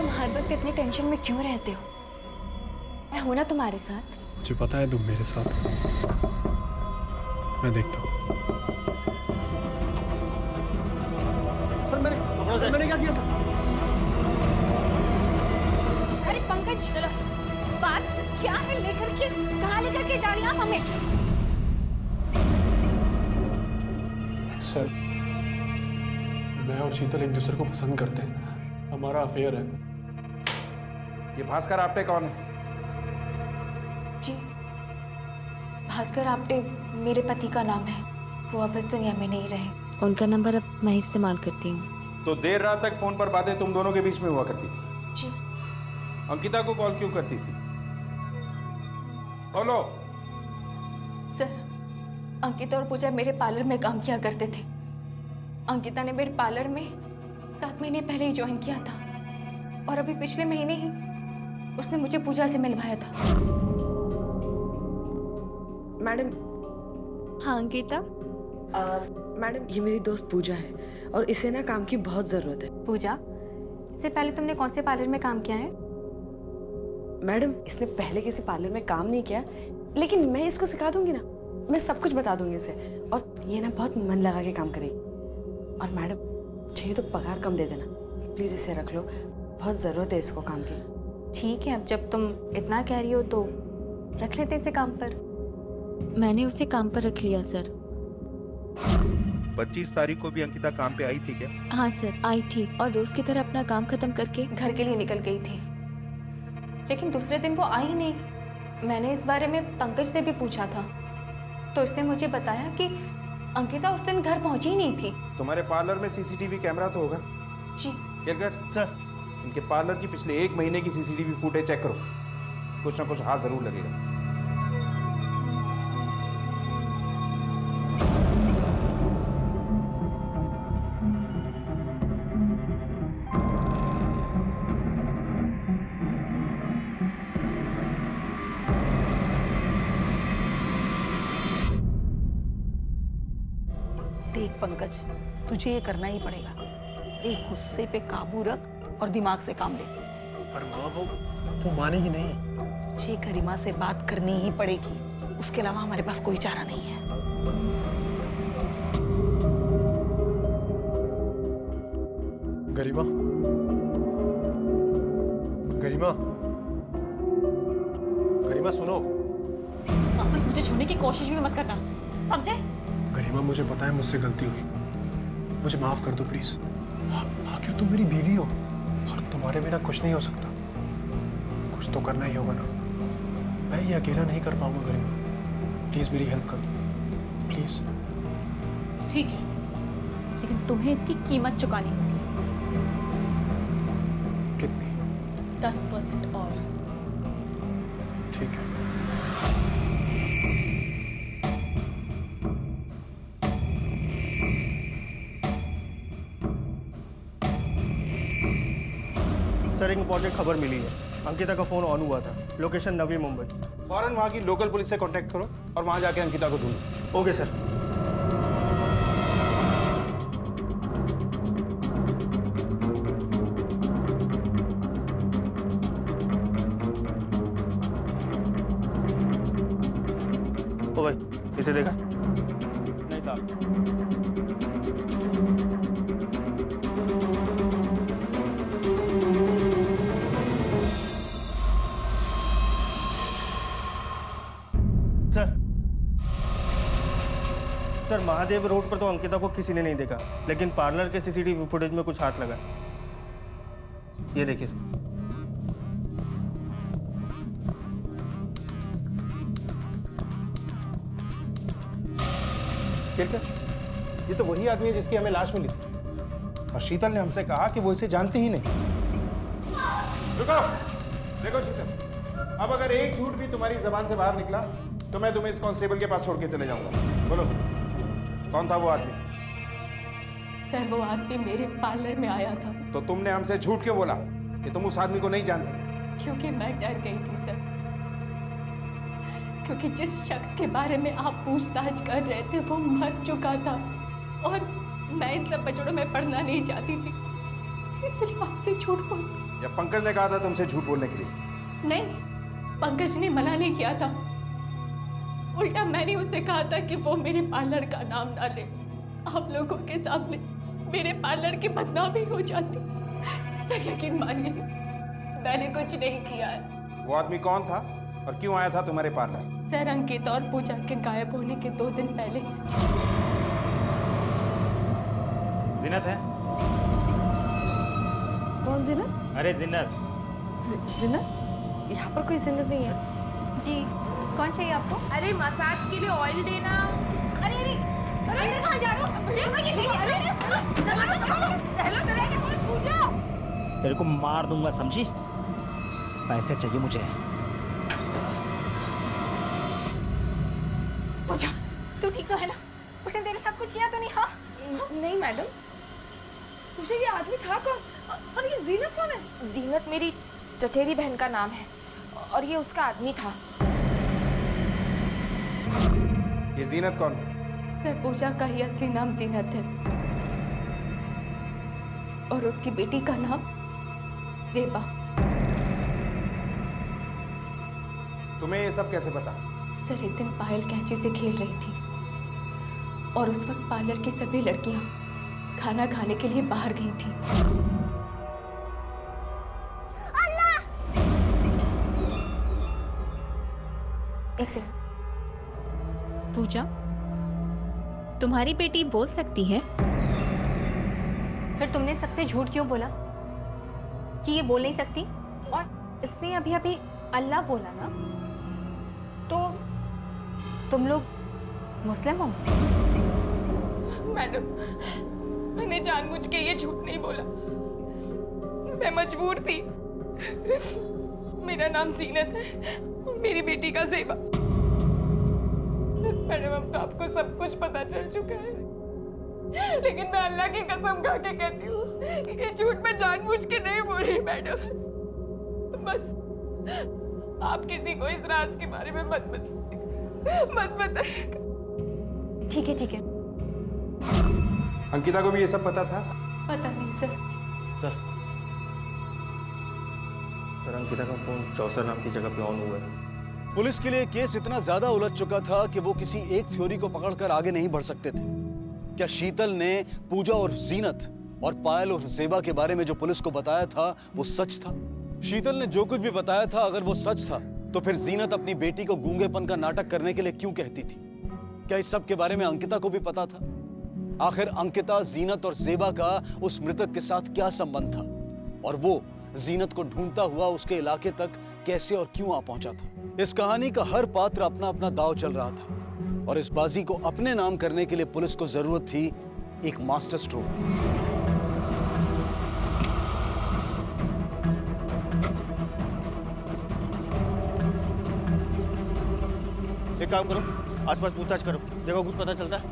हर वक्त इतनी टेंशन में क्यों रहते हो? मैं हूं ना तुम्हारे साथ। मुझे पता है तुम मेरे साथ हो। मैं देखता हूँ। सर मैंने क्या किया सर? अरे कुछ। चलो बात क्या है, लेकर के कहाँ लेकर के जा रही हैं आप हमें? सर, मैं और शीतल एक दूसरे को पसंद करते हैं, हमारा अफेयर है। ये भास्कर आप्टे कौन है? जी, भास्कर आप्टे मेरे पति का नाम है, वो अब इस दुनिया में नहीं रहे। उनका नंबर अब मैं इस्तेमाल करती हूँ। तो देर रात तक फोन पर बातें तुम दोनों के बीच में हुआ करती थी? जी। अंकिता को कॉल क्यों करती थी? बोलो। सर, अंकिता और पूजा मेरे पार्लर में काम किया करते थे। अंकिता ने मेरे पार्लर में 7 महीने पहले ही ज्वाइन किया था और अभी पिछले महीने ही उसने मुझे पूजा से मिलवाया था। मैडम। हाँ अंकिता। मैडम, ये मेरी दोस्त पूजा है और इसे ना काम की बहुत ज़रूरत है। पूजा, इससे पहले तुमने कौन से पार्लर में काम किया है? मैडम, इसने पहले किसी पार्लर में काम नहीं किया, लेकिन मैं इसको सिखा दूंगी ना, मैं सब कुछ बता दूंगी इसे, और ये ना बहुत मन लगा के काम करेगी। और मैडम, चाहिए तो पगार कम दे देना, प्लीज़ इसे रख लो, बहुत ज़रूरत है इसको काम की। ठीक है, अब जब तुम इतना कह रही हो तो रख लेते इसे काम पर। मैंने उसे काम पर रख लिया सर। 25 तारीख को भी अंकिता काम पे आई थी क्या? हाँ सर, आई थी और रोज की तरह अपना काम खत्म करके घर के लिए निकल गई थी, लेकिन दूसरे दिन वो आई नहीं। मैंने इस बारे में पंकज से भी पूछा था, तो उसने मुझे बताया कि अंकिता उस दिन घर पहुंची ही नहीं थी। तुम्हारे पार्लर में सीसीटीवी कैमरा तो होगा? जी। केलकर सर, इनके पार्लर की पिछले 1 महीने की सीसीटीवी फुटेज चेक करो, कुछ ना कुछ हाथ जरूर लगेगा। देख पंकज, तुझे ये करना ही पड़ेगा। अरे गुस्से पे काबू रख और दिमाग से काम ले। पर माँ, वो मानेगी नहीं। तुझे गरिमा से बात करनी ही पड़ेगी, उसके अलावा हमारे पास कोई चारा नहीं है। गरिमा, गरिमा, गरिमा सुनो। वापस मुझे छूने की कोशिश भी मत करना, समझे? गरिमा, मुझे पता है मुझसे गलती हुई, मुझे माफ कर दो प्लीज। आखिर तुम मेरी बीवी हो और तुम्हारे बिना कुछ नहीं हो सकता। कुछ तो करना ही होगा ना, मैं ये अकेला नहीं कर पाऊंगा। गरिमा, प्लीज मेरी हेल्प कर दो, प्लीज। ठीक है, लेकिन तुम्हें इसकी कीमत चुकानी होगी। कितनी? 10% और। ठीक है। सर, एक इम्पोर्टेंट खबर मिली है। अंकिता का फोन ऑन हुआ था, लोकेशन नवी मुंबई। फौरन वहाँ की लोकल पुलिस से कांटेक्ट करो और वहाँ जाके अंकिता को ढूंढो। Okay sir. ओ भाई, इसे देखा? नहीं साहब। सर, महादेव रोड पर तो अंकिता को किसी ने नहीं देखा, लेकिन पार्लर के सीसीटीवी फुटेज में कुछ हाथ लगा। ये देखिए सर। ये तो वही आदमी है जिसकी हमें लाश मिली थी, और शीतल ने हमसे कहा कि वो इसे जानती ही नहीं। रुको, देखो शीतल, अब अगर एक झूठ भी तुम्हारी जबान से बाहर निकला तो मैं तुम्हें इस कांस्टेबल के पास छोड़ के चले जाऊंगा। बोलो, कौन था वो आदमी? सर, वो आदमी मेरे पार्लर में आया था। तो तुमने हमसे झूठ क्यों बोला कि तुम उस आदमी को नहीं जानती? क्योंकि मैं डर गई थी सर, क्योंकि जिस शख्स के बारे में आप पूछताछ कर रहे थे वो मर चुका था और मैं इन सब बचड़ों में पढ़ना नहीं चाहती थी, इसलिए आपसे झूठ बोल। या पंकज ने कहा था तुमसे झूठ बोलने के लिए? नहीं, पंकज ने मना नहीं किया था, उल्टा मैंने उसे कहा था कि वो मेरे पार्लर का नाम ना ले। आप लोगों के सामने मेरे पार्लर की बदनामी हो जाती। सर, यकीन मानिए, मैंने कुछ नहीं किया है। वो आदमी कौन था और क्यों आया था तुम्हारे पार्लर? सर, अंकिता और पूजा के गायब होने के 2 दिन पहले। जिन्नत है? कौन जिन्नत? अरे जिन्नत। जिन्नत? यहाँ पर कोई जिन्नत नहीं है। जी, कौन चाहिए आपको? अरे मसाज के लिए ऑयल देना। अरे अरे अरे अंदर कहाँ जा रहे हो? पूजा, तेरे को मार दूंगा, समझी? पैसे चाहिए मुझे। पूजा, तू ठीक तो है ना? उसने तेरे साथ कुछ किया तो नहीं? हाँ? नहीं मैडम। पूजा, ये आदमी था कौन? और ये जीनत कौन है? जीनत मेरी चचेरी बहन का नाम है और ये उसका आदमी था। ये जीनत कौन है? सर, पूजा का ही असली नाम जीनत है और उसकी बेटी का नाम ज़ेबा। तुम्हें ये सब कैसे पता? सर, एक दिन पायल कैंची से खेल रही थी और उस वक्त पार्लर की सभी लड़कियां खाना खाने के लिए बाहर गई थी। एक सेकंड। पूजा, तुम्हारी बेटी बोल सकती है? फिर तुमने सबसे झूठ क्यों बोला कि ये बोल नहीं सकती? और इसने अभी अभी अल्लाह बोला ना, तो तुम लोग मुस्लिम हो? मैडम, मैंने जानबूझ के ये झूठ नहीं बोला, मैं मजबूर थी। मेरा नाम जीनत है और मेरी बेटी का ज़ेबा। मैडम, अब तो आपको सब कुछ पता चल चुका है, लेकिन मैं अल्लाह की कसम खा के कहती हूँ ये झूठ मैं जानबूझ के नहीं बोल रही मैडम। बस आप किसी को इस राज के बारे में मत बताइएगा। ठीक है, ठीक है। अंकिता को भी ये सब पता था? पता नहीं सर। सर, अंकिता का फोन चौसर नाम की जगह पे ऑन हुआ है। पुलिस के लिए केस इतना ज्यादा उलझ चुका था कि वो किसी एक थ्योरी को पकड़कर आगे नहीं बढ़ सकते थे। क्या शीतल ने पूजा और जीनत और पायल और ज़ेबा के बारे में जो पुलिस को बताया था वो सच था? शीतल ने जो कुछ भी बताया था अगर वो सच था तो फिर जीनत अपनी बेटी को गूंगेपन का नाटक करने के लिए क्यों कहती थी? क्या इस सब के बारे में अंकिता को भी पता था? आखिर अंकिता, जीनत और ज़ेबा का उस मृतक के साथ क्या संबंध था और वो जीनत को ढूंढता हुआ उसके इलाके तक कैसे और क्यों आ पहुंचा था? इस कहानी का हर पात्र अपना अपना दांव चल रहा था और इस बाजी को अपने नाम करने के लिए पुलिस को जरूरत थी एक मास्टर स्ट्रोक। एक काम करो, आसपास पूछताछ करो, देखो कुछ पता चलता है।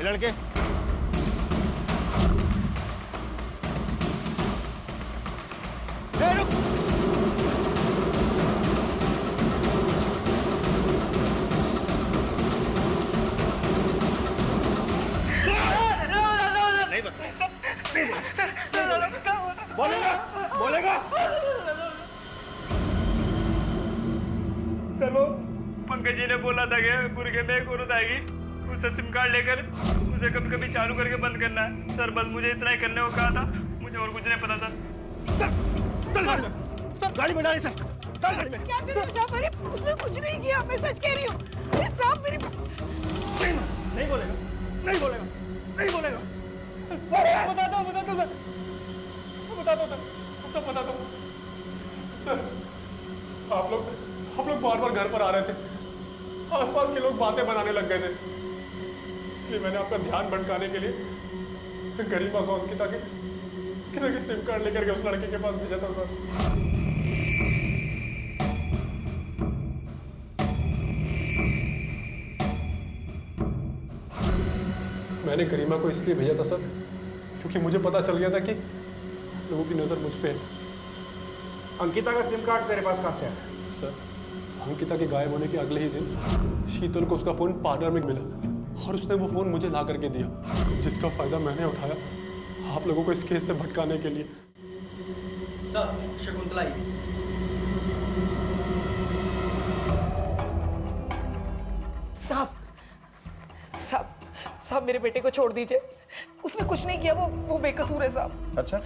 लड़के, बोलेगा। सर, वो पंकज जी ने बोला था कि गुरगे में एक औरत आएगी, उससे सिम कार्ड लेकर उसे कभी कभी चालू करके बंद करना है। सर, बस मुझे इतना ही करने को कहा था, मुझे और कुछ नहीं पता था। सर, गाड़ी में डालिए सर। चल गाड़ी में। क्या उसने कुछ नहीं किया, मैं सच कह रही हूँ। ये साहब मेरी नहीं बोलेगा, नहीं बोलेगा, नहीं बोलेगा। सर, बता दो सर, बता दो सर, सब बता दो सर। आप लोग बार-बार घर पर आ रहे थे, आसपास के लोग बातें बनाने लग गए थे, इसलिए मैंने आपका ध्यान भटकाने के लिए गरिमा को अंकिता के सिम कार्ड लेकर के उस लड़के के पास भेजा था सर। मैंने गरिमा को इसलिए भेजा था सर क्योंकि मुझे पता चल गया था कि लोगों की नजर मुझ पे है। अंकिता का सिम कार्ड तेरे पास कहाँ से आया? सर, अंकिता के गायब होने के अगले ही दिन शीतल को उसका फोन पार्लर में मिला और उसने वो फोन मुझे ला करके दिया, जिसका फायदा मैंने उठाया आप लोगों को इस केस से भटकाने के लिए। सर, शकुंतला साहब साहब साहब मेरे बेटे को छोड़ दीजिए, उसने कुछ नहीं किया, वो बेकसूर है साहब। अच्छा,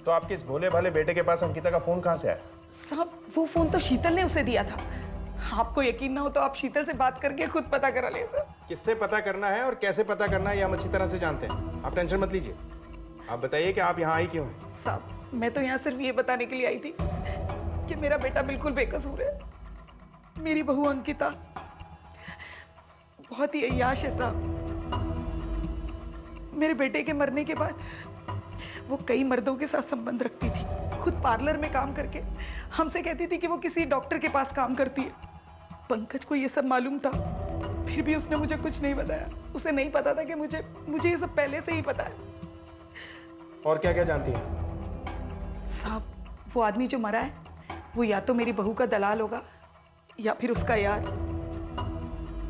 तो आपके इस भोले भाले बेटे के पास अंकिता का फोन कहाँ से आया? साहब वो फोन तो शीतल ने उसे दिया था। आपको यकीन ना हो तो आप शीतल से बात करके खुद पता करा ले सर। किससे पता करना है और कैसे पता करना है ये हम अच्छी तरह से जानते हैं, आप टेंशन मत लीजिए। आप बताइए कि आप यहाँ आई क्यों हैं? साहब मैं तो यहाँ सिर्फ ये बताने के लिए आई थी कि मेरा बेटा बिल्कुल बेकसूर है। मेरी बहू अंकिता बहुत ही अय्याश है साहब। मेरे बेटे के मरने के बाद वो कई मर्दों के साथ संबंध रखती थी, खुद पार्लर में काम करके हमसे कहती थी कि वो किसी डॉक्टर के पास काम करती है। पंकज को ये सब मालूम था, फिर भी उसने मुझे कुछ नहीं बताया। उसे नहीं पता था कि मुझे ये सब पहले से ही पता है। और क्या क्या जानती हैं? साहब वो आदमी जो मरा है वो या तो मेरी बहू का दलाल होगा या फिर उसका यार।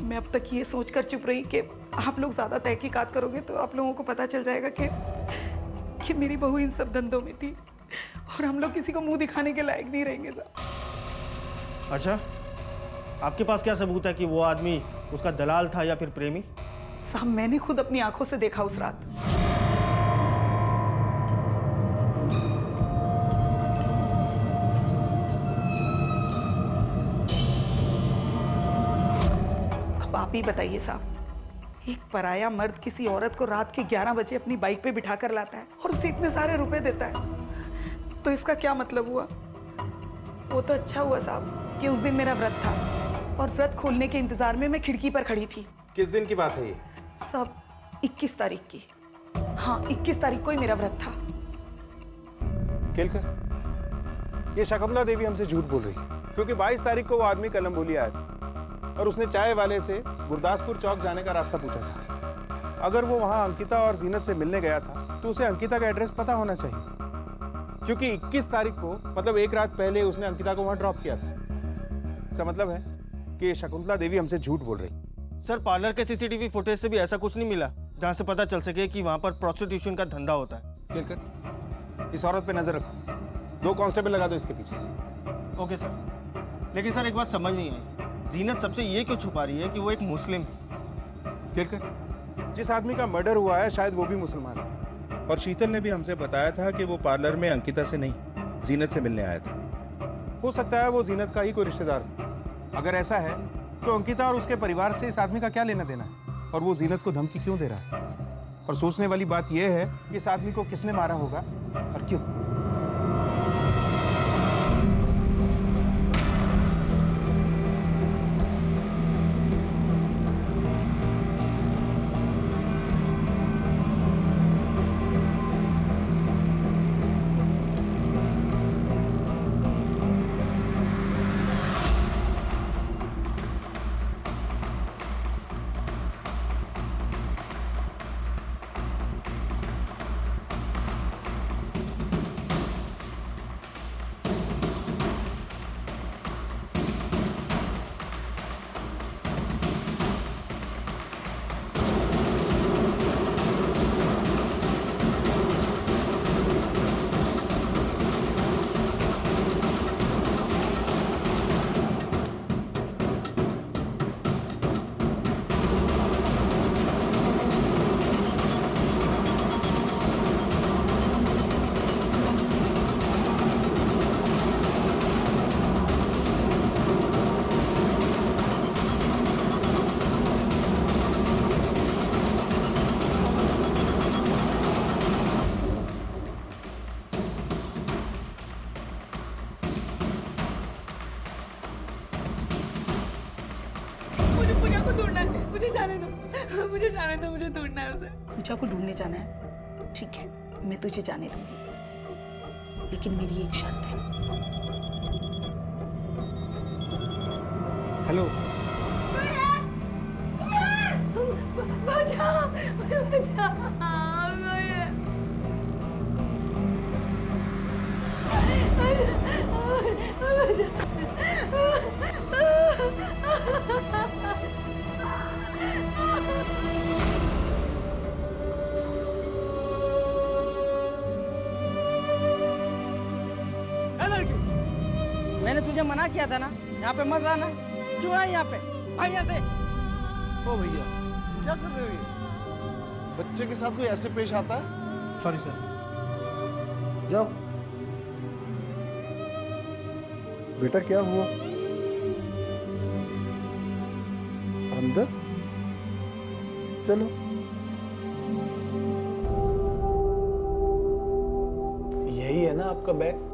मैं अब तक ये सोचकर चुप रही कि आप लोग ज्यादा तहकीकात करोगे तो आप लोगों को पता चल जाएगा कि मेरी बहू इन सब धंधों में थी और हम लोग किसी को मुंह दिखाने के लायक नहीं रहेंगे साहब। अच्छा, आपके पास क्या सबूत है कि वो आदमी उसका दलाल था या फिर प्रेमी? साहब मैंने खुद अपनी आंखों से देखा उस रात। अब आप ही बताइए साहब, एक पराया मर्द किसी औरत को रात के 11 बजे अपनी बाइक पे बिठा कर लाता है और उसे इतने सारे रुपए देता है, तो इसका क्या मतलब हुआ? वो तो अच्छा हुआ साहब कि उस दिन मेरा व्रत था और व्रत खोलने के इंतजार में मैं खिड़की पर खड़ी थी। किस दिन की बात है ये? सब 21 तारीख की। हाँ 21 तारीख को ही मेरा व्रत था। केलकर, ये शकुंतला देवी हमसे झूठ बोल रही है, क्योंकि 22 तारीख को वो आदमी कलम बोली आया था और उसने चाय वाले से गुरदासपुर चौक जाने का रास्ता पूछा था। अगर वो वहाँ अंकिता और जीनत से मिलने गया था तो उसे अंकिता का एड्रेस पता होना चाहिए, क्योंकि 21 तारीख को मतलब एक रात पहले उसने अंकिता को वहाँ ड्रॉप किया था। इसका मतलब है कि शकुंतला देवी हमसे झूठ बोल रही। सर, पार्लर के सीसीटीवी फुटेज से भी ऐसा कुछ नहीं मिला जहाँ से पता चल सके कि वहाँ पर प्रोस्टिट्यूशन का धंधा होता है। केलकर, इस औरत पे नजर रखो, 2 कांस्टेबल लगा दो इसके पीछे। Okay sir. लेकिन सर एक बात समझ नहीं आई, जीनत सबसे ये क्यों छुपा रही है कि वो एक मुस्लिम है? केलकर, जिस आदमी का मर्डर हुआ है शायद वो भी मुसलमान है, और शीतल ने भी हमसे बताया था कि वो पार्लर में अंकिता से नहीं जीनत से मिलने आया था। हो सकता है वो जीनत का ही कोई रिश्तेदार हो। अगर ऐसा है तो अंकिता और उसके परिवार से इस आदमी का क्या लेना देना है, और वो जीनत को धमकी क्यों दे रहा है? और सोचने वाली बात यह है कि इस आदमी को किसने मारा होगा और क्यों। मुझे ढूंढना है उसे। पूजा को ढूंढने जाना है, ठीक है मैं तुझे जाने दूंगी, लेकिन मेरी एक शर्त है। हेलो, तुझे मना किया था ना, यहाँ पे मत आना। क्यों है यहाँ पे? भाई यहाँ से। ओ भैया, क्या कर रहे हो ये? बच्चे के साथ कोई ऐसे पेश आता है? Sorry sir. जाओ। बेटा क्या हुआ? अंदर चलो। यही है ना आपका बैग?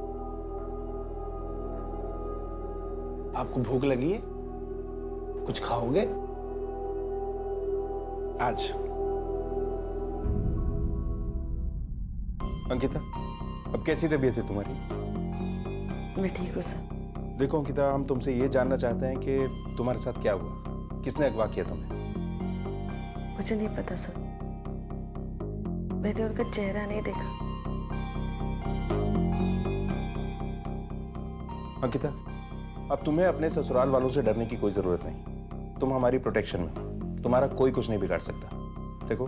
आपको भूख लगी है? कुछ खाओगे? आज अंकिता, अब कैसी तबीयत है तुम्हारी? मैं ठीक हूँ सर। देखो अंकिता, हम तुमसे ये जानना चाहते हैं कि तुम्हारे साथ क्या हुआ, किसने अगवा किया तुम्हें? मुझे नहीं पता सर, मैंने उनका चेहरा नहीं देखा। अंकिता, अब तुम्हें अपने ससुराल वालों से डरने की कोई जरूरत नहीं। तुम हमारी प्रोटेक्शन में, तुम्हारा कोई कुछ नहीं बिगाड़ सकता। देखो,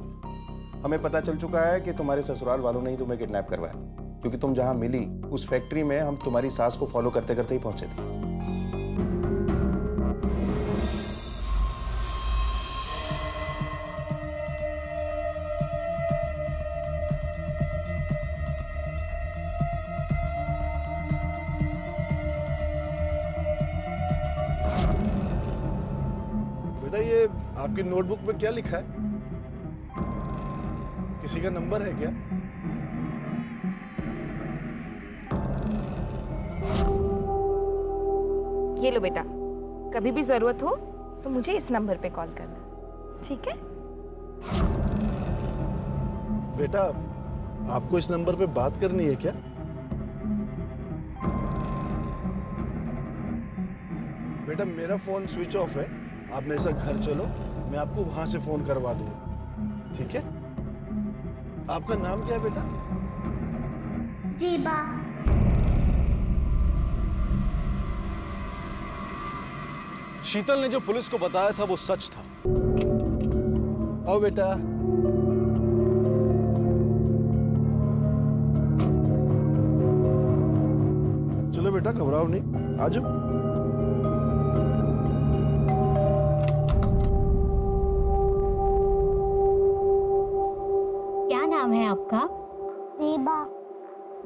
हमें पता चल चुका है कि तुम्हारे ससुराल वालों ने ही तुम्हें किडनैप करवाया, क्योंकि तुम जहां मिली उस फैक्ट्री में हम तुम्हारी सास को फॉलो करते करते ही पहुंचे थे। बेटा ये आपकी नोटबुक में क्या लिखा है? किसी का नंबर है क्या? ये लो बेटा, कभी भी जरूरत हो तो मुझे इस नंबर पे कॉल करना, ठीक है? बेटा आपको इस नंबर पे बात करनी है क्या? बेटा मेरा फोन स्विच ऑफ है, आप मेरे साथ घर चलो, मैं आपको वहां से फोन करवा दूंगा, ठीक है? आपका नाम क्या है बेटा? जीबा। शीतल ने जो पुलिस को बताया था वो सच था। आओ बेटा। चलो बेटा घबराओ नहीं, आ जाओ। क्या नाम है आपका? जीबा।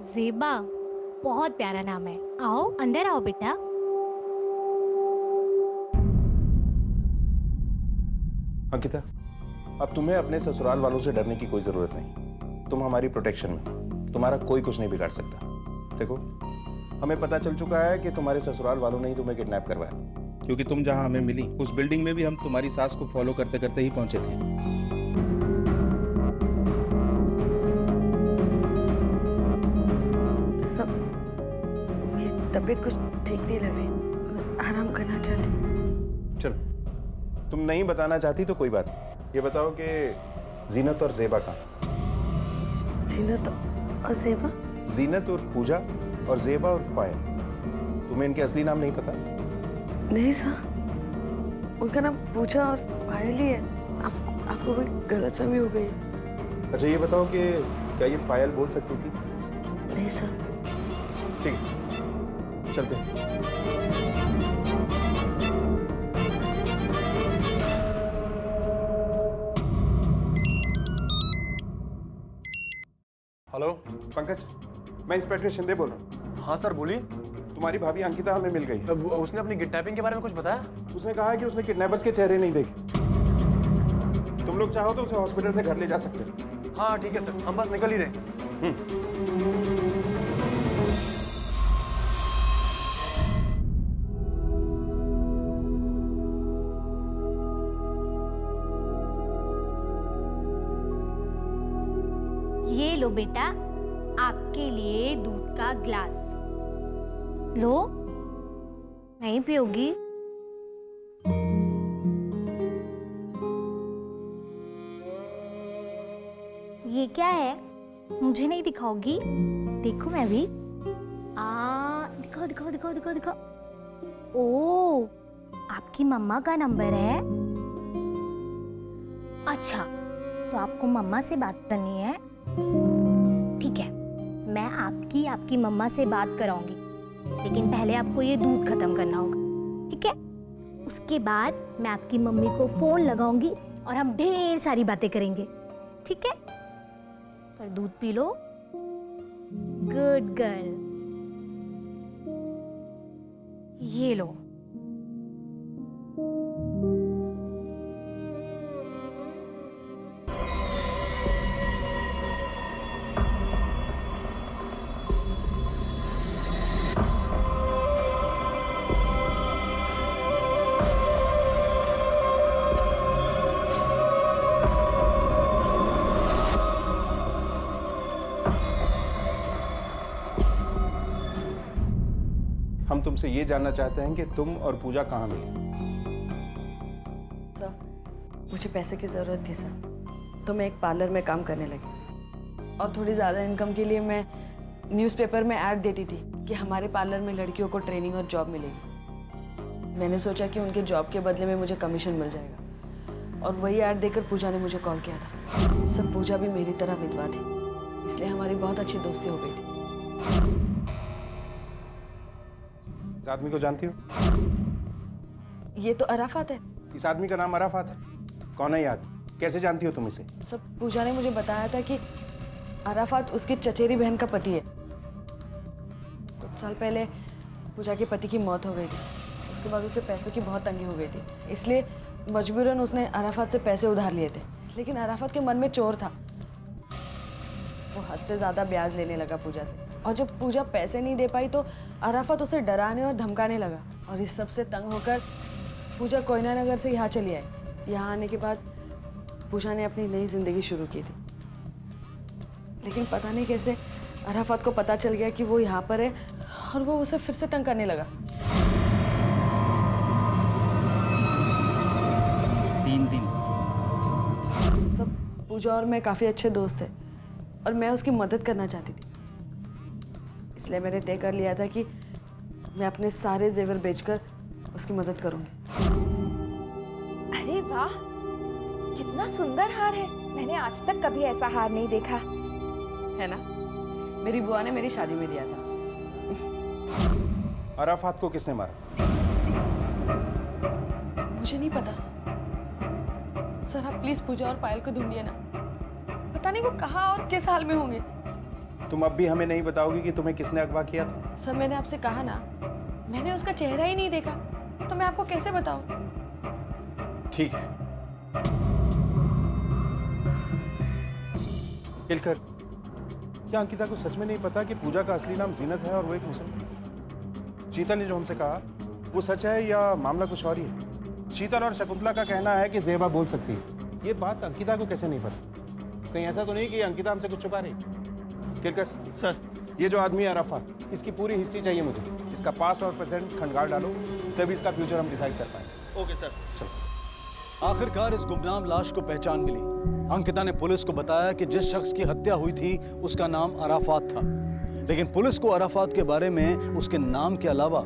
जेबा, बहुत प्यारा नाम है। आओ अंदर आओ बेटा। अंकिता, अब तुम्हें अपने ससुराल वालों से डरने की कोई जरूरत नहीं। तुम हमारी प्रोटेक्शन में, तुम्हारा कोई कुछ नहीं बिगाड़ सकता। देखो, हमें पता चल चुका है कि तुम्हारे ससुराल वालों ने ही तुम्हें किडनैप करवाया, क्योंकि तुम जहां हमें मिली उस बिल्डिंग में भी हम तुम्हारी सास को फॉलो करते करते ही पहुंचे थे। सब मेरी तबीयत कुछ ठीक नहीं लग रही, मैं आराम करना चाहती हूँ। चलो, तुम नहीं बताना चाहती तो कोई बात नहीं। ये बताओ कि जीनत और जेबा कहाँ? जीनत और जेबा? जीनत और पूजा और जेबा और पायल। तुम्हें इनके असली नाम नहीं पता? नहीं सर, उनका नाम पूजा और पायल ही है। आपको कोई गलतफहमी हो गई है। अच्छा ये बताओ कि क्या ये पायल बोल सकती थी? नहीं सर। ठीक है, चलते हैं। हेलो पंकज, मैं इंस्पेक्टर शिंदे बोल रहा हूँ। हाँ सर बोलिए। तुम्हारी भाभी अंकिता हमें मिल गई। अब उसने अपनी किडनैपिंग के बारे में कुछ बताया? उसने कहा है कि उसने किडनैपर्स के चेहरे नहीं देखे। तुम लोग चाहो तो उसे हॉस्पिटल से घर ले जा सकते हो। हाँ ठीक है सर, हम बस निकल ही रहे। ये लो बेटा, आपके लिए दूध का ग्लास लो। नहीं पियोगी? ये क्या है? मुझे नहीं दिखाओगी? देखो मैं भी। दिखाओ दिखाओ दिखाओ दिखाओ दिखाओ। ओ, आपकी मम्मा का नंबर है? अच्छा, तो आपको मम्मा से बात करनी है? ठीक है, मैं आपकी मम्मा से बात कराऊंगी। लेकिन पहले आपको ये दूध खत्म करना होगा, ठीक है? उसके बाद मैं आपकी मम्मी को फोन लगाऊंगी और हम ढेर सारी बातें करेंगे, ठीक है? पर दूध पी लो। Good girl. ये लो। हम तुमसे ये जानना चाहते हैं कि तुम और पूजा कहाँ मिली। सर, मुझे पैसे की ज़रूरत थी सर, तो मैं एक पार्लर में काम करने लगी और थोड़ी ज़्यादा इनकम के लिए मैं न्यूज़पेपर में ऐड देती थी कि हमारे पार्लर में लड़कियों को ट्रेनिंग और जॉब मिलेगी। मैंने सोचा कि उनके जॉब के बदले में मुझे कमीशन मिल जाएगा और वही ऐड देकर पूजा ने मुझे कॉल किया था। सब पूजा भी मेरी तरह विधवा थी, इसलिए हमारी बहुत अच्छी दोस्ती हो गई थी। इस आदमी को जानती हो? ये तो अराफात है। इस आदमी का नाम अराफात है? कौन है ये आदमी? कैसे जानती हो तुम इसे? सब पूजा ने मुझे बताया था कि अराफात उसकी चचेरी बहन का पति है। कुछ साल पहले पूजा के पति की मौत हो गई थी, उसके बाद उसे पैसों की बहुत तंगी हो गई थी, इसलिए मजबूरन उसने अराफात से पैसे उधार लिए थे। लेकिन अराफात के मन में चोर था, वो हद से ज़्यादा ब्याज लेने लगा पूजा से, और जब पूजा पैसे नहीं दे पाई तो अराफात उसे डराने और धमकाने लगा, और इस सब से तंग होकर पूजा कोयना नगर से यहाँ चली आई। यहाँ आने के बाद पूजा ने अपनी नई जिंदगी शुरू की थी, लेकिन पता नहीं कैसे अराफात को पता चल गया कि वो यहाँ पर है और वो उसे फिर से तंग करने लगा। 3 दिन सब पूजा और मैं काफ़ी अच्छे दोस्त थे और मैं उसकी मदद करना चाहती थी, इसलिए मैंने तय कर लिया था कि मैं अपने सारे जेवर बेचकर उसकी मदद करूंगी। अरे वाह, कितना सुंदर हार है। मैंने आज तक कभी ऐसा हार नहीं देखा। है ना? मेरी बुआ ने मेरी शादी में दिया था। अराफात को किसने मारा? मुझे नहीं पता सर, आप प्लीज पूजा और पायल को ढूंढिए ना, पता नहीं वो कहाँ और किस हाल में होंगे। तुम अब भी हमें नहीं बताओगी कि तुम्हें किसने अगवा किया था? सर, मैंने आपसे कहा ना, मैंने उसका चेहरा ही नहीं देखा, तो मैं आपको कैसे बताऊं? ठीक है। किलकर, क्या अंकिता को सच में नहीं पता कि पूजा का असली नाम जीनत है और वो एक मुसलमान? शीतल ने जो हमसे कहा वो सच है या मामला कुछ और ही है? शीतल और शकुंतला का कहना है कि ज़ेबा बोल सकती है। ये बात अंकिता को कैसे नहीं पता? कहीं ऐसा तो नहीं कि अंकिता हमसे कुछ छुपा रही? किलकर सर, ये जो आदमी है अराफात, इसकी पूरी हिस्ट्री चाहिए मुझे। इसका पास्ट और प्रेजेंट खंडगार डालो, तभी इसका फ्यूचर हम डिसाइड कर पाएंगे। Okay sir. चलो। आखिरकार इस गुमनाम लाश को पहचान मिली। अंकिता ने पुलिस को बताया कि जिस शख्स की हत्या हुई थी उसका नाम अराफात था, लेकिन पुलिस को अराफात के बारे में उसके नाम के अलावा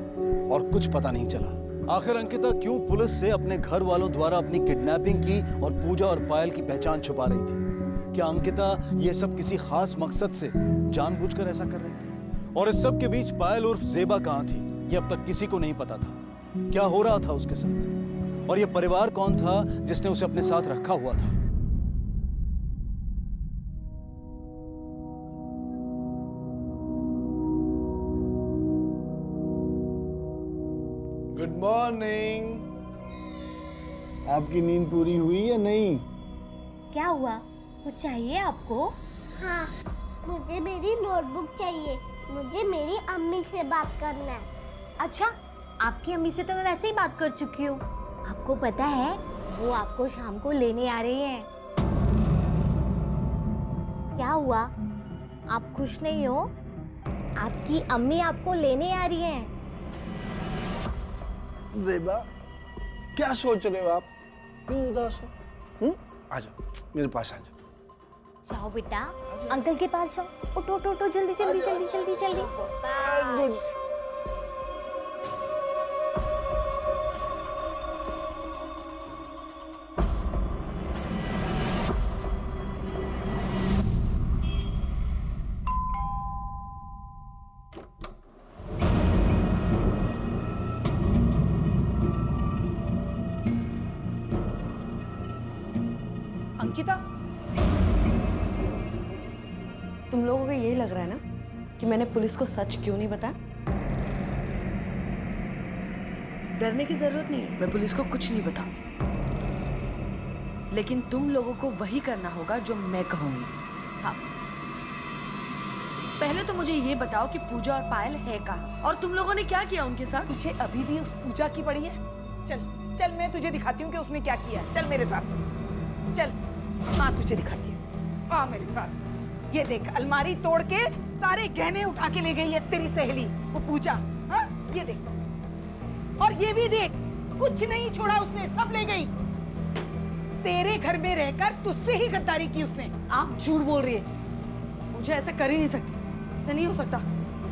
और कुछ पता नहीं चला। आखिर अंकिता क्यों पुलिस से अपने घर वालों द्वारा अपनी किडनैपिंग की और पूजा और पायल की पहचान छुपा रही थी? क्या अंकिता ये सब किसी खास मकसद से जानबूझकर ऐसा कर रही थी? और इस सब के बीच पायल उर्फ ज़ेबा कहाँ थी, ये अब तक किसी को नहीं पता था। क्या हो रहा था उसके साथ, और ये परिवार कौन था जिसने उसे अपने साथ रखा हुआ था? Good morning. आपकी नींद पूरी हुई या नहीं? क्या हुआ, कुछ चाहिए आपको? हाँ, मुझे मेरी नोटबुक चाहिए। मुझे मेरी अम्मी से बात करना है। अच्छा, आपकी अम्मी से तो मैं वैसे ही बात कर चुकी हूँ। आपको पता है वो आपको शाम को लेने आ रही हैं। क्या हुआ, आप खुश नहीं हो? आपकी अम्मी आपको लेने आ रही हैं। ज़ेबा, क्या सोच रहे हो आप? क्यों उदास हो? आ जाओ, मेरे पास आ जाओ। जाओ बेटा, अंकल के पास जाओ। उठो उठो उठो, जल्दी जल्दी जल्दी जल्दी जल्दी। अंकिता, तुम लोगों को यही लग रहा है ना कि मैंने पुलिस को सच क्यों नहीं बताया? डरने की जरूरत नहीं है, मैं पुलिस को कुछ नहीं बताऊंगी। लेकिन तुम लोगों को वही करना होगा जो मैं कहूंगी। हाँ, पहले तो मुझे ये बताओ कि पूजा और पायल है कहाँ, और तुम लोगों ने क्या किया उनके साथ? तुझे अभी भी उस पूजा की पड़ी है? चल चल, मैं तुझे दिखाती हूँ कि उसने क्या किया। चल मेरे साथ, चल। हाँ, तुझे दिखाती हूँ, आ मेरे साथ। ये देख, अलमारी तोड़ के सारे गहने उठा के ले गई है तेरी सहेली वो पूजा। हाँ, ये देख, और ये भी देख, कुछ नहीं छोड़ा उसने, सब ले गई। तेरे घर में रहकर तुझसे ही गद्दारी की उसने। आप झूठ बोल रही है, मुझे ऐसा कर ही नहीं सकती, ऐसा नहीं हो सकता।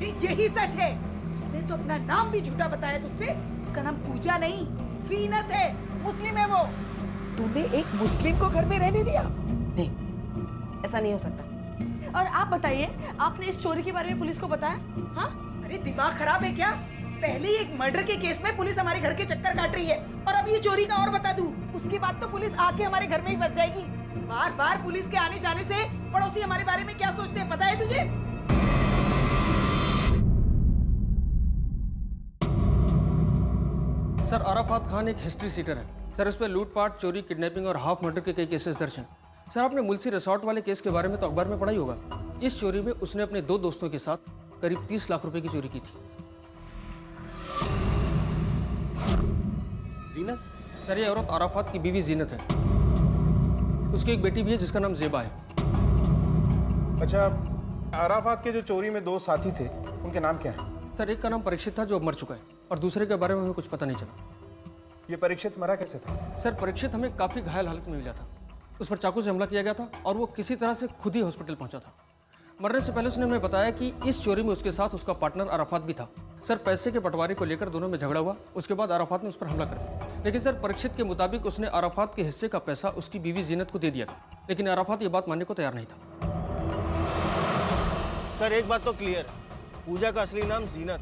यही सच है, उसने तो अपना नाम भी झूठा बताया तुझसे। उसका नाम पूजा नहीं, जीनत है, मुस्लिम है वो। तूने एक मुस्लिम को घर में रहने दिया? नहीं, ऐसा नहीं हो सकता। और आप बताइए, आपने इस चोरी के बारे में पुलिस को बताया? हाँ? अरे दिमाग खराब है क्या? पहले ही एक मर्डर के केस में पुलिस हमारे घर के चक्कर काट रही है, और अब ये चोरी का और बता दूं, उसके बाद तो पुलिस आके हमारे घर में ही बच जाएगी। बार बार पुलिस के आने जाने से पड़ोसी हमारे बारे में क्या सोचते हैं, पता है तुझे? सर, अराफात खान एक हिस्ट्री सीटर है सर। इस पर लूटपाट, चोरी, किडनैपिंग और हाफ मर्डर के कई केसेस दर्ज हैं। सर, आपने मुल्सी रिसोर्ट वाले केस के बारे में तो अखबार में पढ़ा ही होगा। इस चोरी में उसने अपने 2 दोस्तों के साथ करीब 30 लाख रुपए की चोरी की थी। जीनत? सर, ये औरत अराफात की बीवी जीनत है। उसकी एक बेटी भी है जिसका नाम जेबा है। अच्छा, अराफात के जो चोरी में 2 साथी थे, उनके नाम क्या है? सर, एक का नाम परीक्षित था जो अब मर चुका है, और दूसरे के बारे में हमें कुछ पता नहीं चला। ये परीक्षित मरा कैसे था? सर, परीक्षित हमें काफ़ी घायल हालत में मिला था। उस पर चाकू से हमला किया गया था और वो किसी तरह से खुद ही हॉस्पिटल पहुंचा था। मरने से पहले उसने हमें बताया कि इस चोरी में उसके साथ उसका पार्टनर अराफात भी था। सर, पैसे के बंटवारे को लेकर दोनों में झगड़ा हुआ। उसके बाद अराफात ने उस पर हमला कर दिया। लेकिन सर, परीक्षित के मुताबिक उसने अराफात के हिस्से का पैसा उसकी बीवी जीनत को दे दिया था, लेकिन अराफात ये बात मानने को तैयार नहीं था। सर, एक बात तो क्लियर है, पूजा का असली नाम जीनत,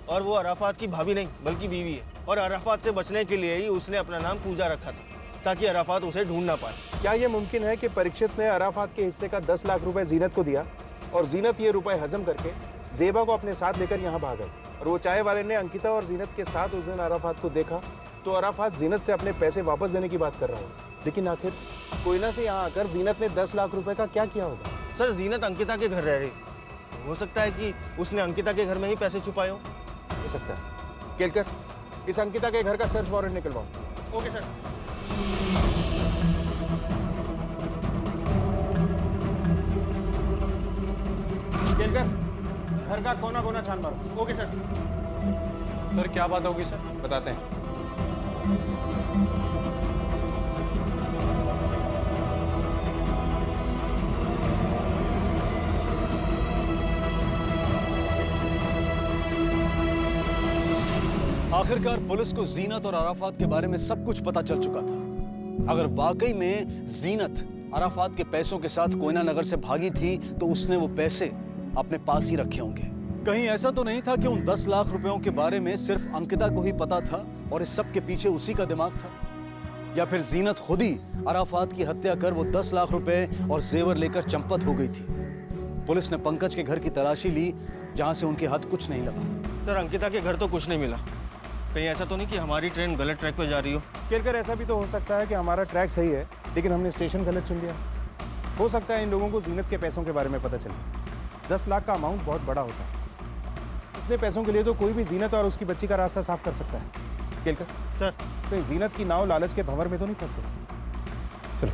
और वो अराफात की भाभी नहीं बल्कि बीवी है। और अराफात से बचने के लिए ही उसने अपना नाम पूजा रखा था, ताकि अराफात उसे ढूंढ ना पाए। क्या ये मुमकिन है कि परीक्षित ने अराफात के हिस्से का 10 लाख रुपए जीनत को दिया, और जीनत ये रुपए हजम करके जेबा को अपने साथ लेकर यहाँ भाग गई, और वो चाय वाले ने अंकिता और जीनत के साथ उस दिन अराफात को देखा, तो अराफात जीनत से अपने पैसे वापस देने की बात कर रहा है। लेकिन आखिर कोयना से यहाँ आकर जीनत ने 10 लाख रुपए का क्या किया होगा? सर, जीनत अंकिता के घर रह रही, हो सकता है कि उसने अंकिता के घर में ही पैसे छुपाए हो सकता है। केलकर, इस अंकिता के घर का सर्च वारंट निकलवाओ। Okay sir. केलकर, घर का कोना कोना छान मारो। Okay sir. सर, क्या बात होगी सर? बताते हैं। आखिरकार पुलिस को जीनत और अराफात के बारे में सब कुछ पता चल चुका था। अगर वाकई में जीनत अराफात के पैसों के साथ कोयना नगर से भागी थी, तो उसने वो पैसे अपने पास ही रखे होंगे। कहीं ऐसा तो नहीं था कि उन 10 लाख रुपयों के बारे में सिर्फ अंकिता को ही पता था और इस सब के पीछे उसी का दिमाग था? या फिर जीनत खुद ही अराफात की हत्या कर वो 10 लाख रुपए और जेवर लेकर चंपत हो गई थी? पुलिस ने पंकज के घर की तलाशी ली, जहां से उनके हाथ कुछ नहीं लगा। सर, अंकिता के घर तो कुछ नहीं मिला। कहीं ऐसा तो नहीं कि हमारी ट्रेन गलत ट्रैक पर जा रही हो? केलकर, ऐसा भी तो हो सकता है कि हमारा ट्रैक सही है, लेकिन हमने स्टेशन गलत चुन लिया। हो सकता है इन लोगों को जीनत के पैसों के बारे में पता चले। 10 लाख का अमाउंट बहुत बड़ा होता है। इतने पैसों के लिए तो कोई भी जीनत और उसकी बच्ची का रास्ता साफ कर सकता है। केलकर सर, तो जीनत की नाव लालच के भंवर में तो नहीं फंस गई? चलो।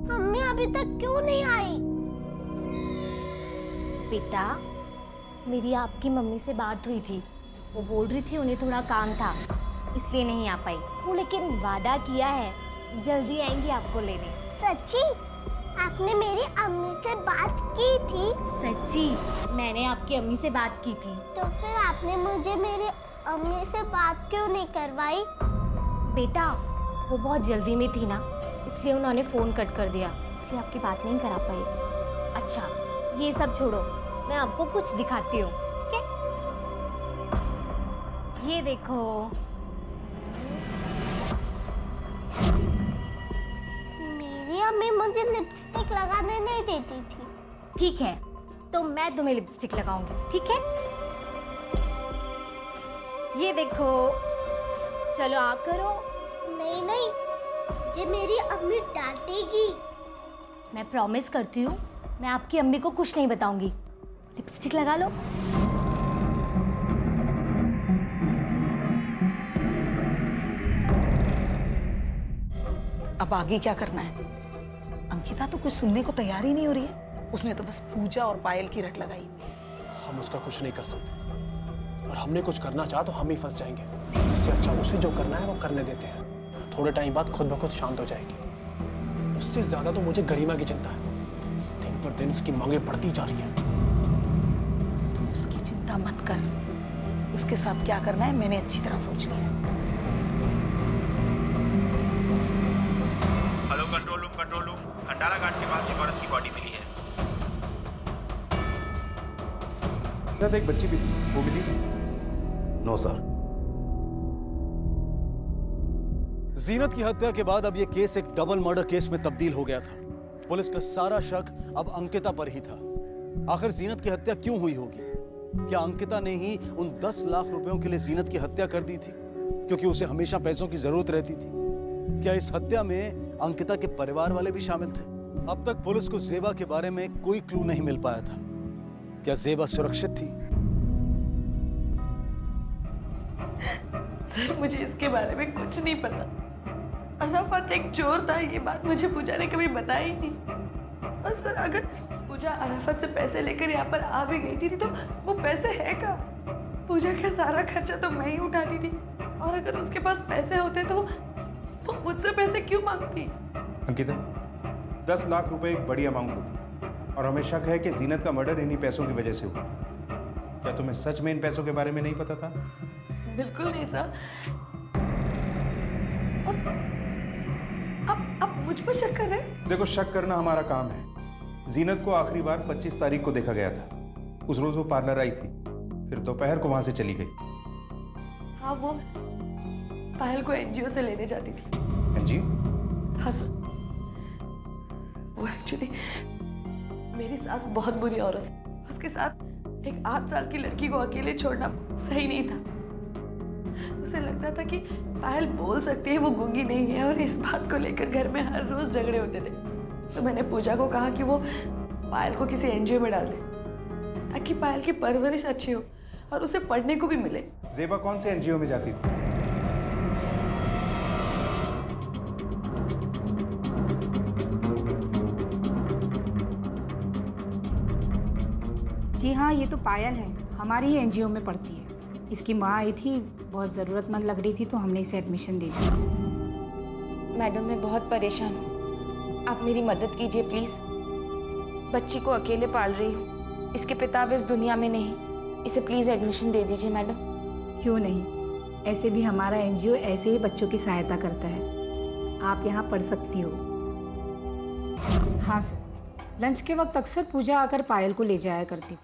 मम्मी अभी तक क्यों नहीं आई? बेटा, मेरी आपकी मम्मी से बात हुई थी। वो बोल रही थी उन्हें थोड़ा काम था, इसलिए नहीं आ पाई वो, लेकिन वादा किया है जल्दी आएंगी आपको लेने। सच्ची? आपने मेरी अम्मी से बात की थी? सच्ची, मैंने आपकी अम्मी से बात की थी। तो फिर आपने मुझे मेरी अम्मी से बात क्यों नहीं करवाई? बेटा, वो बहुत जल्दी में थी ना, इसलिए उन्होंने फ़ोन कट कर दिया, इसलिए आपकी बात नहीं करा पाई। अच्छा, ये सब छोड़ो, मैं आपको कुछ दिखाती हूँ, ठीक है? ये देखो। मेरी अम्मी मुझे लिपस्टिक लगाने नहीं देती थी। ठीक है, तो मैं तुम्हें लिपस्टिक लगाऊंगी, ठीक है? ये देखो, चलो आ करो। नहीं नहीं, मुझे मेरी अम्मी डांटेगी। मैं प्रॉमिस करती हूँ, मैं आपकी अम्मी को कुछ नहीं बताऊंगी। लिपस्टिक लगा लो। अब आगे क्या करना है? अंकिता तो कुछ सुनने को तैयार ही नहीं हो रही है। उसने तो बस पूजा और पायल की रट लगाई। हम उसका कुछ नहीं कर सकते, और हमने कुछ करना चाहा तो हम ही फंस जाएंगे। इससे अच्छा उसे जो करना है वो करने देते हैं। थोड़े टाइम बाद खुद ब खुद शांत हो जाएगी। उससे ज्यादा तो मुझे गरिमा की चिंता है। दिन पर दिन उसकी मांगे बढ़ती जा रही है। उसकी चिंता मत कर। उसके साथ क्या करना है मैंने अच्छी तरह सोच लिया है। हेलो कंट्रोल रूम, खंडाला घाट के पास एक औरत की बॉडी मिली है। साथ एक बच्ची भी थी, वो मिली? No sir. जीनत की हत्या के बाद अब ये केस एक डबल मर्डर केस में तब्दील हो गया था। पुलिस का सारा शक अब अंकिता पर ही था। आखिर जीनत की हत्या क्यों हुई होगी? क्या अंकिता ने ही उन 10 लाख रुपयों के लिए जीनत की हत्या कर दी थी, क्योंकि उसे हमेशा पैसों की जरूरत रहती थी? क्या इस हत्या में अंकिता के परिवार वाले भी शामिल थे? अब तक पुलिस को जेबा के बारे में कोई क्लू नहीं मिल पाया था। क्या जेबा सुरक्षित थी? सर, मुझे इसके बारे में कुछ नहीं पता। अराफत एक चोर था, ये बात मुझे पूजा ने कभी बताई नहीं। और सर, अगर पूजा अराफत से पैसे लेकर यहाँ पर आ भी गई थी तो वो पैसे है कहाँ? पूजा का सारा खर्चा तो मैं ही उठाती थी, और अगर उसके पास पैसे होते तो वो मुझसे पैसे क्यों मांगती? अंकिता, 10 लाख रुपए एक बड़ी अमाउंट होती, और हमें शक है कि जीनत का मर्डर इन्हीं पैसों की वजह से हुआ। क्या तुम्हें सच में इन पैसों के बारे में नहीं पता था? बिल्कुल नहीं सर। और अब मुझ पर शक कर रहे हैं? देखो, शक करना हमारा काम है। जीनत को आखिरी बार 25 तारीख को देखा गया था। उस रोज वो पार्लर आई थी, फिर दोपहर को वहां से चली गई। हाँ, वो पायल को एनजीओ से लेने जाती थी। एनजीओ? हाँ सर, वो एक्चुअली मेरी सास बहुत बुरी औरत है। उसके साथ एक 8 साल की लड़की को अकेले छोड़ना सही नहीं था। उसे लगता था कि पायल बोल सकती है, वो गूंगी नहीं है, और इस बात को लेकर घर में हर रोज झगड़े होते थे। तो मैंने पूजा को कहा कि वो पायल को किसी एनजीओ में डाल दे, ताकि पायल की परवरिश अच्छी हो और उसे पढ़ने को भी मिले। जेबा कौन से एनजीओ में जाती थी? जी हाँ, ये तो पायल है, हमारी ही एनजीओ में पढ़ती है। इसकी माँ आई थी, बहुत ज़रूरतमंद लग रही थी तो हमने इसे एडमिशन दे दिया। मैडम, मैं बहुत परेशान हूँ, आप मेरी मदद कीजिए प्लीज़। बच्ची को अकेले पाल रही हूँ, इसके पिता अब इस दुनिया में नहीं। इसे प्लीज़ एडमिशन दे दीजिए मैडम। क्यों नहीं, ऐसे भी हमारा एनजीओ ऐसे ही बच्चों की सहायता करता है। आप यहाँ पढ़ सकती हो। हाँ सर, लंच के वक्त अक्सर पूजा आकर पायल को ले जाया करती थी,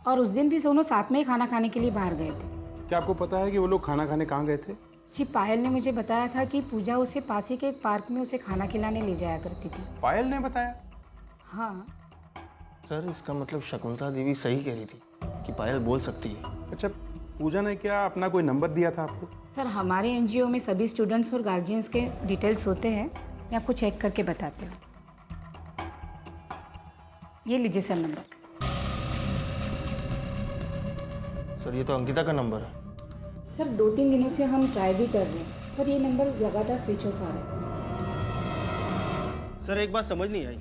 और उस दिन भी दोनों साथ में ही खाना खाने के लिए बाहर गए थे। क्या आपको पता है कि वो लोग खाना खाने कहाँ गए थे? जी, पायल ने मुझे बताया था कि पूजा उसे पास ही के एक पार्क में उसे खाना खिलाने ले जाया करती थी। पायल ने बताया? हाँ सर, इसका मतलब शकुंतला देवी सही कह रही थी कि पायल बोल सकती है। अच्छा, पूजा ने क्या अपना कोई नंबर दिया था आपको? सर, हमारे एनजीओ में सभी स्टूडेंट्स और गार्जियंस के डिटेल्स होते हैं। मैं आपको चेक करके बताती हूँ। ये लीजिए सर नंबर। सर, ये तो अंकिता का नंबर है। सर, 2-3 दिनों से हम ट्राई भी कर रहे हैं, पर ये नंबर लगातार स्विच ऑफ आ रहा है। सर, एक बात समझ नहीं आई,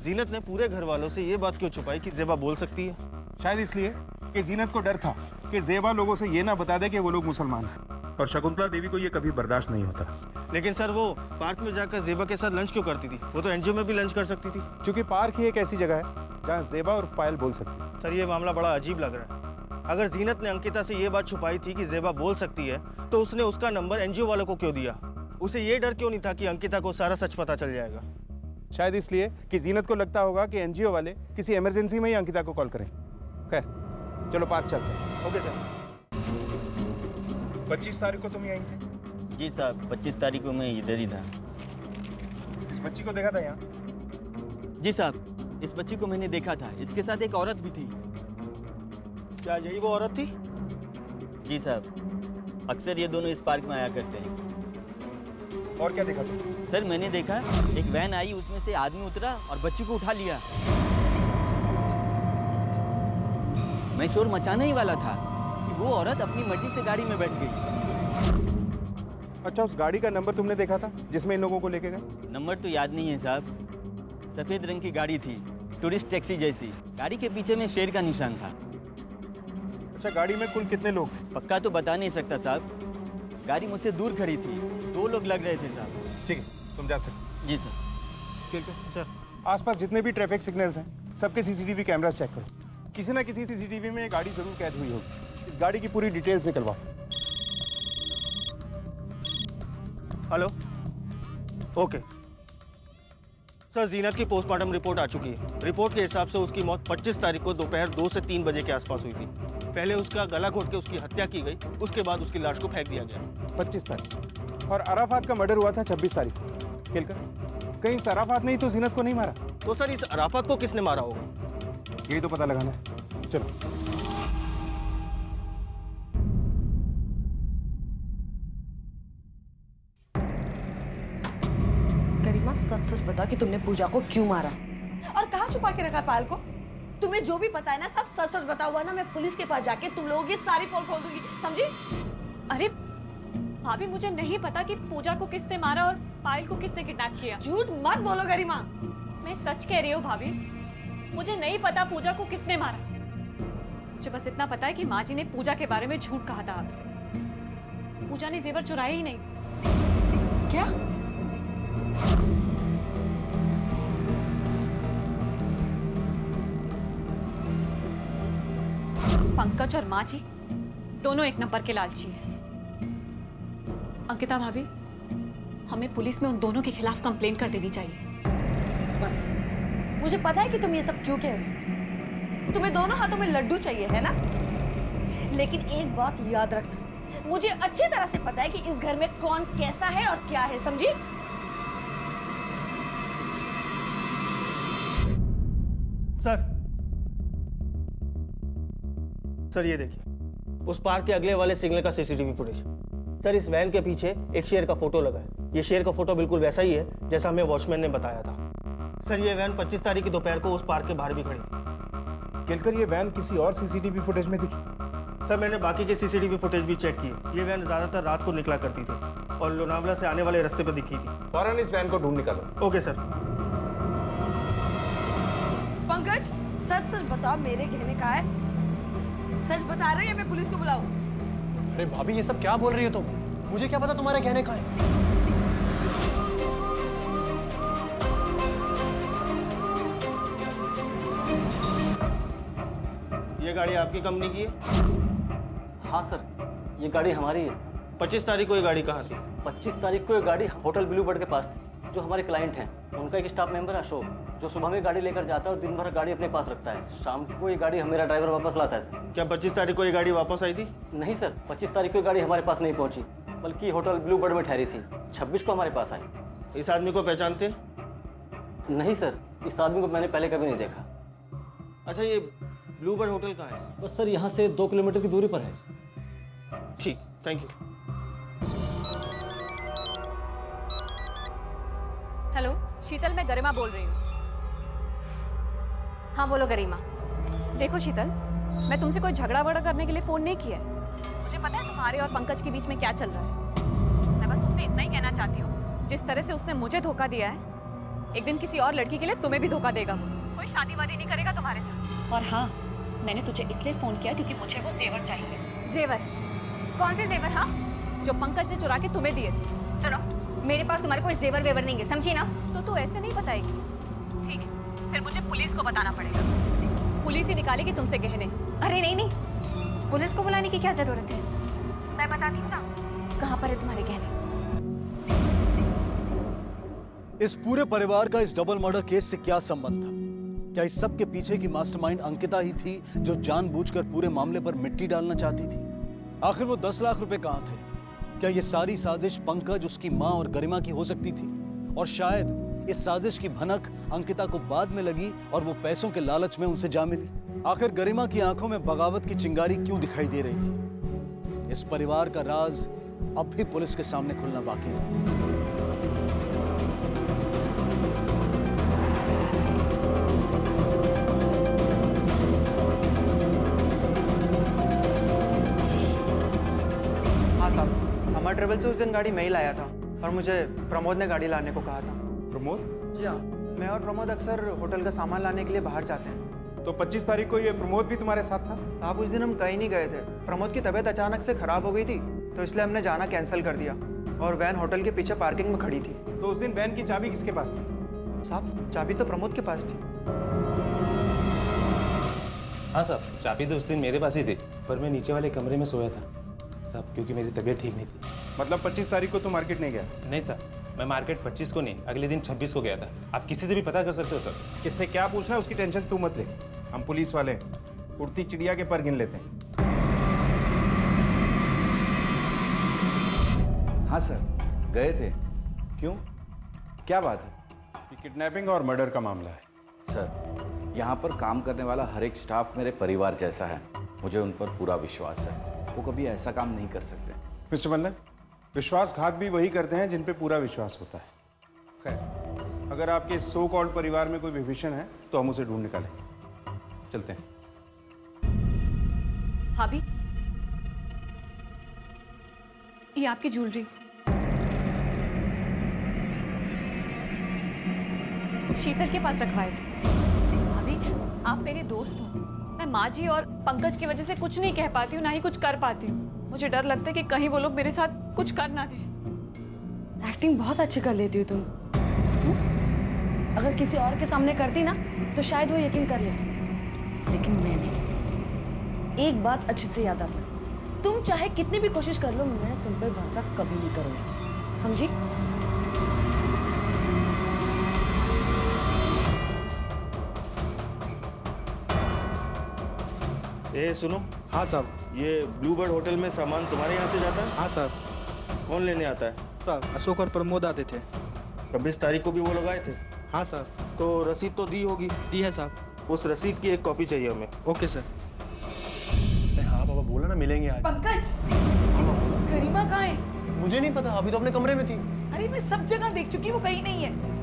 जीनत ने पूरे घर वालों से ये बात क्यों छुपाई कि जेबा बोल सकती है? शायद इसलिए कि जीनत को डर था कि जेबा लोगों से ये ना बता दे कि वो लोग मुसलमान हैं, और शकुंतला देवी को ये कभी बर्दाश्त नहीं होता। लेकिन सर, वो पार्क में जाकर जेबा के साथ लंच क्यों करती थी? वो तो एनजीओ में भी लंच कर सकती थी। क्योंकि पार्क ही एक ऐसी जगह है जहाँ जेबा और पायल बोल सकती है। सर, ये मामला बड़ा अजीब लग रहा है। अगर जीनत ने अंकिता से ये बात छुपाई थी कि जेबा बोल सकती है, तो उसने उसका नंबर एनजीओ वालों को क्यों दिया? उसे ये डर क्यों नहीं था कि अंकिता को सारा सच पता चल जाएगा? शायद इसलिए कि जीनत को लगता होगा कि एनजीओ वाले किसी इमरजेंसी में ही अंकिता को कॉल करें। खैर चलो पार्क चलते हैं। Okay sir. 25 तारीख को तुम यहीं थे? जी साहब, 25 तारीख को मैं इधर ही था। इस बच्ची को देखा था यहाँ? जी साहब, इस बच्ची को मैंने देखा था। इसके साथ एक औरत भी थी। क्या यही वो औरत थी? जी साहब, अक्सर ये दोनों इस पार्क में आया करते हैं। और क्या देखा तुम? सर मैंने देखा एक वैन आई, उसमें से आदमी उतरा और बच्ची को उठा लिया। मैं शोर मचाने ही वाला था कि वो औरत अपनी मर्जी से गाड़ी में बैठ गई। अच्छा, उस गाड़ी का नंबर तुमने देखा था जिसमें इन लोगों को लेके गए? नंबर तो याद नहीं है साहब। सफेद रंग की गाड़ी थी, टूरिस्ट टैक्सी जैसी। गाड़ी के पीछे में शेर का निशान था। अच्छा, गाड़ी में कुल कितने लोग थे? पक्का तो बता नहीं सकता साहब। गाड़ी मुझसे दूर खड़ी थी, 2 लोग लग रहे थे साहब। ठीक है, तुम जा सकते। जी सर। ठीक है सर। आसपास जितने भी ट्रैफिक सिग्नल्स हैं सबके सीसीटीवी कैमरास चेक करो। किसी ना किसी सीसीटीवी में ये गाड़ी जरूर कैद हुई होगी। इस गाड़ी की पूरी डिटेल्स निकलवाओ। हेलो। ओके सर, जीनत की पोस्टमार्टम रिपोर्ट आ चुकी है। रिपोर्ट के हिसाब से उसकी मौत 25 तारीख को दोपहर 2 से 3 बजे के आसपास हुई थी। पहले उसका गला घोट के उसकी हत्या की गई, उसके बाद उसकी लाश को फेंक दिया गया। 25 तारीख। और अराफात का मर्डर हुआ था 26 तारीख को। केलकर, कहीं इस अराफात ने ही तो जीनत को नहीं मारा? तो सर इस अराफात को किसने मारा होगा? यही तो पता लगाना है। चलो। गरिमा, सच सच बता कि तुमने पूजा को क्यों मारा और कहाँ छुपा के रखा पायल को? तुम्हें जो भी पता है ना, सब सच सच बता हुआ ना। मैं पुलिस के पास जाके तुम लोगों की सारी पोल खोल दूंगी, समझी? अरे भाभी, मुझे नहीं पता कि पूजा को किसने मारा और पायल को किसने किडनैप किया। झूठ मत बोलो गरिमा। मैं सच कह रही हूँ भाभी, मुझे नहीं पता पूजा को किसने मारा। मुझे बस इतना पता है कि माँ जी ने पूजा के बारे में झूठ कहा था आपसे। पूजा ने जेवर चुराए ही नहीं। क्या? पंकज और माँ जी दोनों एक नंबर के लालची हैं। अंकिता भाभी, हमें पुलिस में उन दोनों के खिलाफ कंप्लेंट कर देनी चाहिए। बस मुझे पता है कि तुम ये सब क्यों कह रही हो। तुम्हें दोनों हाथों में लड्डू चाहिए है ना? लेकिन एक बात याद रखना, मुझे अच्छी तरह से पता है कि इस घर में कौन कैसा है और क्या है, समझी? सर ये देखिए, उस पार्क के अगले वाले सिग्नल का सीसीटीवी फुटेज। सर इस वैन के पीछे एक शेर का फोटो लगा है। ये शेर का फोटो बिल्कुल वैसा ही है जैसा हमें वॉचमैन ने बताया था। सर ये वैन 25 तारीख की दोपहर को उस पार्क के बाहर भी खड़ी थी। केलकर, ये वैन किसी और सीसीटीवी फुटेज में दिखी? सर मैंने बाकी के सीसीटीवी फुटेज भी चेक किए। ये वैन ज्यादातर रात को निकला करती थी और लोनावला से आने वाले रास्ते पर दिखी थी। फौरन इस वैन को ढूंढ निकालो। Okay sir. पंकज, सच सच बताओ, मेरे गहने कहाँ है? सच बता रही है, मैं पुलिस को बुलाऊं? अरे भाभी, ये सब क्या बोल रही हो तुम? मुझे क्या पता तुम्हारे गहने कहाँ हैं? ये गाड़ी आपकी कंपनी की है? हाँ सर, ये गाड़ी हमारी है। 25 तारीख को ये गाड़ी कहाँ थी? 25 तारीख को ये गाड़ी होटल ब्लू बर्ड के पास थी। जो हमारे क्लाइंट हैं, उनका एक स्टाफ मेंबर है अशोक, जो सुबह में गाड़ी लेकर जाता है और दिन भर गाड़ी अपने पास रखता है। शाम को ये गाड़ी मेरा ड्राइवर वापस लाता है सर। क्या 25 तारीख को ये गाड़ी वापस आई थी? नहीं सर, 25 तारीख को ये गाड़ी हमारे पास नहीं पहुंची, बल्कि होटल ब्लू बर्ड में ठहरी थी। 26 को हमारे पास आई। इस आदमी को पहचानते? नहीं सर, इस आदमी को मैंने पहले कभी नहीं देखा। अच्छा, ये ब्लू बर्ड होटल कहाँ है? बस सर यहाँ से 2 किलोमीटर की दूरी पर है। ठीक, थैंक यू। हेलो शीतल, मैं गरिमा बोल रही हूँ। हाँ बोलो गरिमा। देखो शीतल, मैं तुमसे कोई झगड़ा वगड़ा करने के लिए फोन नहीं किया है। मुझे पता है तुम्हारे और पंकज के बीच में क्या चल रहा है। मैं बस तुमसे इतना ही कहना चाहती हूँ, जिस तरह से उसने मुझे धोखा दिया है, एक दिन किसी और लड़की के लिए तुम्हें भी धोखा देगा। कोई शादी वादी नहीं करेगा तुम्हारे साथ। और हाँ, मैंने तुझे इसलिए फोन किया क्योंकि मुझे वो जेवर चाहिए। जेवर? कौन से जेवर? हाँ, जो पंकज ने चुरा के तुम्हें दिए थे। सुनो, मेरे पास तुम्हारे कोई जेवर वेवर नहीं है, समझी ना? तो तू ऐसे नहीं बताएगी? ठीक है, फिर मुझे पुलिस को बताना पड़ेगा। पुलिस ही निकालेगी तुमसे गहने। अरे नहीं नहीं, पुलिस को बुलाने की क्या जरूरत है? मैं बताती हूँ ना कहाँ पर है तुम्हारे गहने। इस पूरे परिवार का इस डबल मर्डर केस से क्या संबंध था? क्या इस सब के पीछे की मास्टरमाइंड अंकिता ही थी जो जानबूझकर पूरे मामले पर मिट्टी डालना चाहती थी? आखिर वो 10 लाख रुपए कहां थे? क्या ये सारी साजिश पंकज, उसकी मां और गरिमा की हो सकती थी? और शायद इस साजिश की भनक अंकिता को बाद में लगी और वो पैसों के लालच में उनसे जा मिली। आखिर गरिमा की आंखों में बगावत की चिंगारी क्यों दिखाई दे रही थी? इस परिवार का राज अब भी पुलिस के सामने खुलना बाकी था। हमारे ट्रेवल से उस दिन गाड़ी मैं ही लाया था और मुझे प्रमोद ने गाड़ी लाने को कहा था। प्रमोद? जी हाँ, मैं और प्रमोद अक्सर होटल का सामान लाने के लिए बाहर जाते हैं। तो 25 तारीख को ये प्रमोद भी तुम्हारे साथ था? साहब उस दिन हम कहीं नहीं गए थे। प्रमोद की तबीयत अचानक से खराब हो गई थी तो इसलिए हमने जाना कैंसिल कर दिया और वैन होटल के पीछे पार्किंग में खड़ी थी। तो उस दिन वैन की चाबी किसके पास थी? साहब चाबी तो प्रमोद के पास थी। हाँ साहब, चाबी तो उस दिन मेरे पास ही थी, पर मैं नीचे वाले कमरे में सोया था साहब, क्योंकि मेरी तबीयत ठीक नहीं थी। मतलब 25 तारीख को तुम मार्केट नहीं गया? नहीं सर, मैं मार्केट 25 को नहीं, अगले दिन 26 को गया था। आप किसी से भी पता कर सकते हो सर। किससे क्या पूछना है उसकी टेंशन तू मत ले, हम पुलिस वाले हैं, उड़ती चिड़िया के पर गिन लेते हैं। हाँ सर, गए थे। क्यों, क्या बात है? ये किडनैपिंग और मर्डर का मामला है। सर, यहाँ पर काम करने वाला हर एक स्टाफ मेरे परिवार जैसा है, मुझे उन पर पूरा विश्वास है, वो कभी ऐसा काम नहीं कर सकते। मिस्टर मल्लन, विश्वासघात भी वही करते हैं जिन पे पूरा विश्वास होता है। खैर, अगर आपके सो कॉल्ड परिवार में कोई विभीषण है तो हम उसे ढूंढ निकालें। चलते हैं। भाभी, ये आपकी ज्वेलरी। शीतल के पास रखवाए थे। भाभी, आप मेरे दोस्त हो। मैं माँ जी और पंकज की वजह से कुछ नहीं कह पाती हूँ, ना ही कुछ कर पाती हूँ। मुझे डर लगता है कि कहीं वो लोग मेरे साथ कुछ कर ना दें। एक्टिंग बहुत अच्छी कर लेती हो तुम। अगर किसी और के सामने करती ना तो शायद वो यकीन कर लेती, लेकिन मैंने एक बात अच्छे से याद आता, तुम चाहे कितनी भी कोशिश कर लो, मैं तुम पर भरोसा कभी नहीं करूंगी, समझी? ए सुनो। हाँ साहब। ये ब्लूबर्ड होटल में सामान तुम्हारे यहाँ से जाता है? हाँ सर। कौन लेने आता है? सर, अशोक और प्रमोद आते थे। 26 तारीख को भी वो लोग आए थे? हाँ सर। तो रसीद तो दी होगी? दी है साहब। उस रसीद की एक कॉपी चाहिए हमें। Okay sir. हाँ बाबा, बोला ना मिलेंगे आज। पंकज, गरिमा कहाँ है? मुझे नहीं पता, अभी तो अपने कमरे में थी। अरे मैं सब जगह देख चुकी, वो कहीं नहीं है।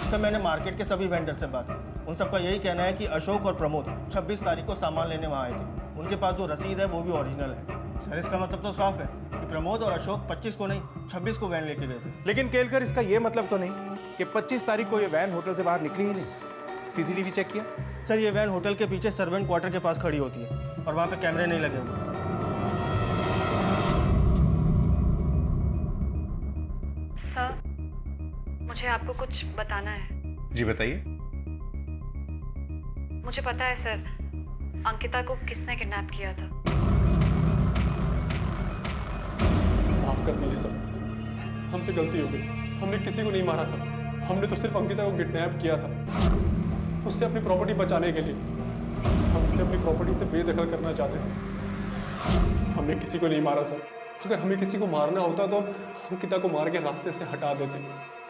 सर, मैंने मार्केट के सभी वेंडर से बात की, उन सबका यही कहना है कि अशोक और प्रमोद 26 तारीख को सामान लेने वहाँ आए थे। उनके पास जो रसीद है वो भी ओरिजिनल है। सर, इसका मतलब तो साफ है कि प्रमोद और अशोक 25 को नहीं 26 को वैन लेके गए थे। लेकिन केलकर, इसका ये मतलब तो नहीं कि 25 तारीख को ये वैन होटल से बाहर निकली ही नहीं। सीसीटीवी चेक किया? सर, ये वैन होटल के पीछे सर्वेंट क्वार्टर के पास खड़ी होती है और वहाँ पे कैमरे नहीं लगे हुए। सर, मुझे आपको कुछ बताना है। जी बताइए। मुझे पता है सर, अंकिता को किसने किडनैप किया था। माफ कर दीजिए सर, हमसे गलती हो गई। हमने किसी को नहीं मारा सर, हमने तो सिर्फ अंकिता को किडनैप किया था, उससे अपनी प्रॉपर्टी बचाने के लिए। हम उसे अपनी प्रॉपर्टी से बेदखल करना चाहते थे। हमने किसी को नहीं मारा सर। अगर हमें किसी को मारना होता तो अंकिता को मार के रास्ते से हटा देते।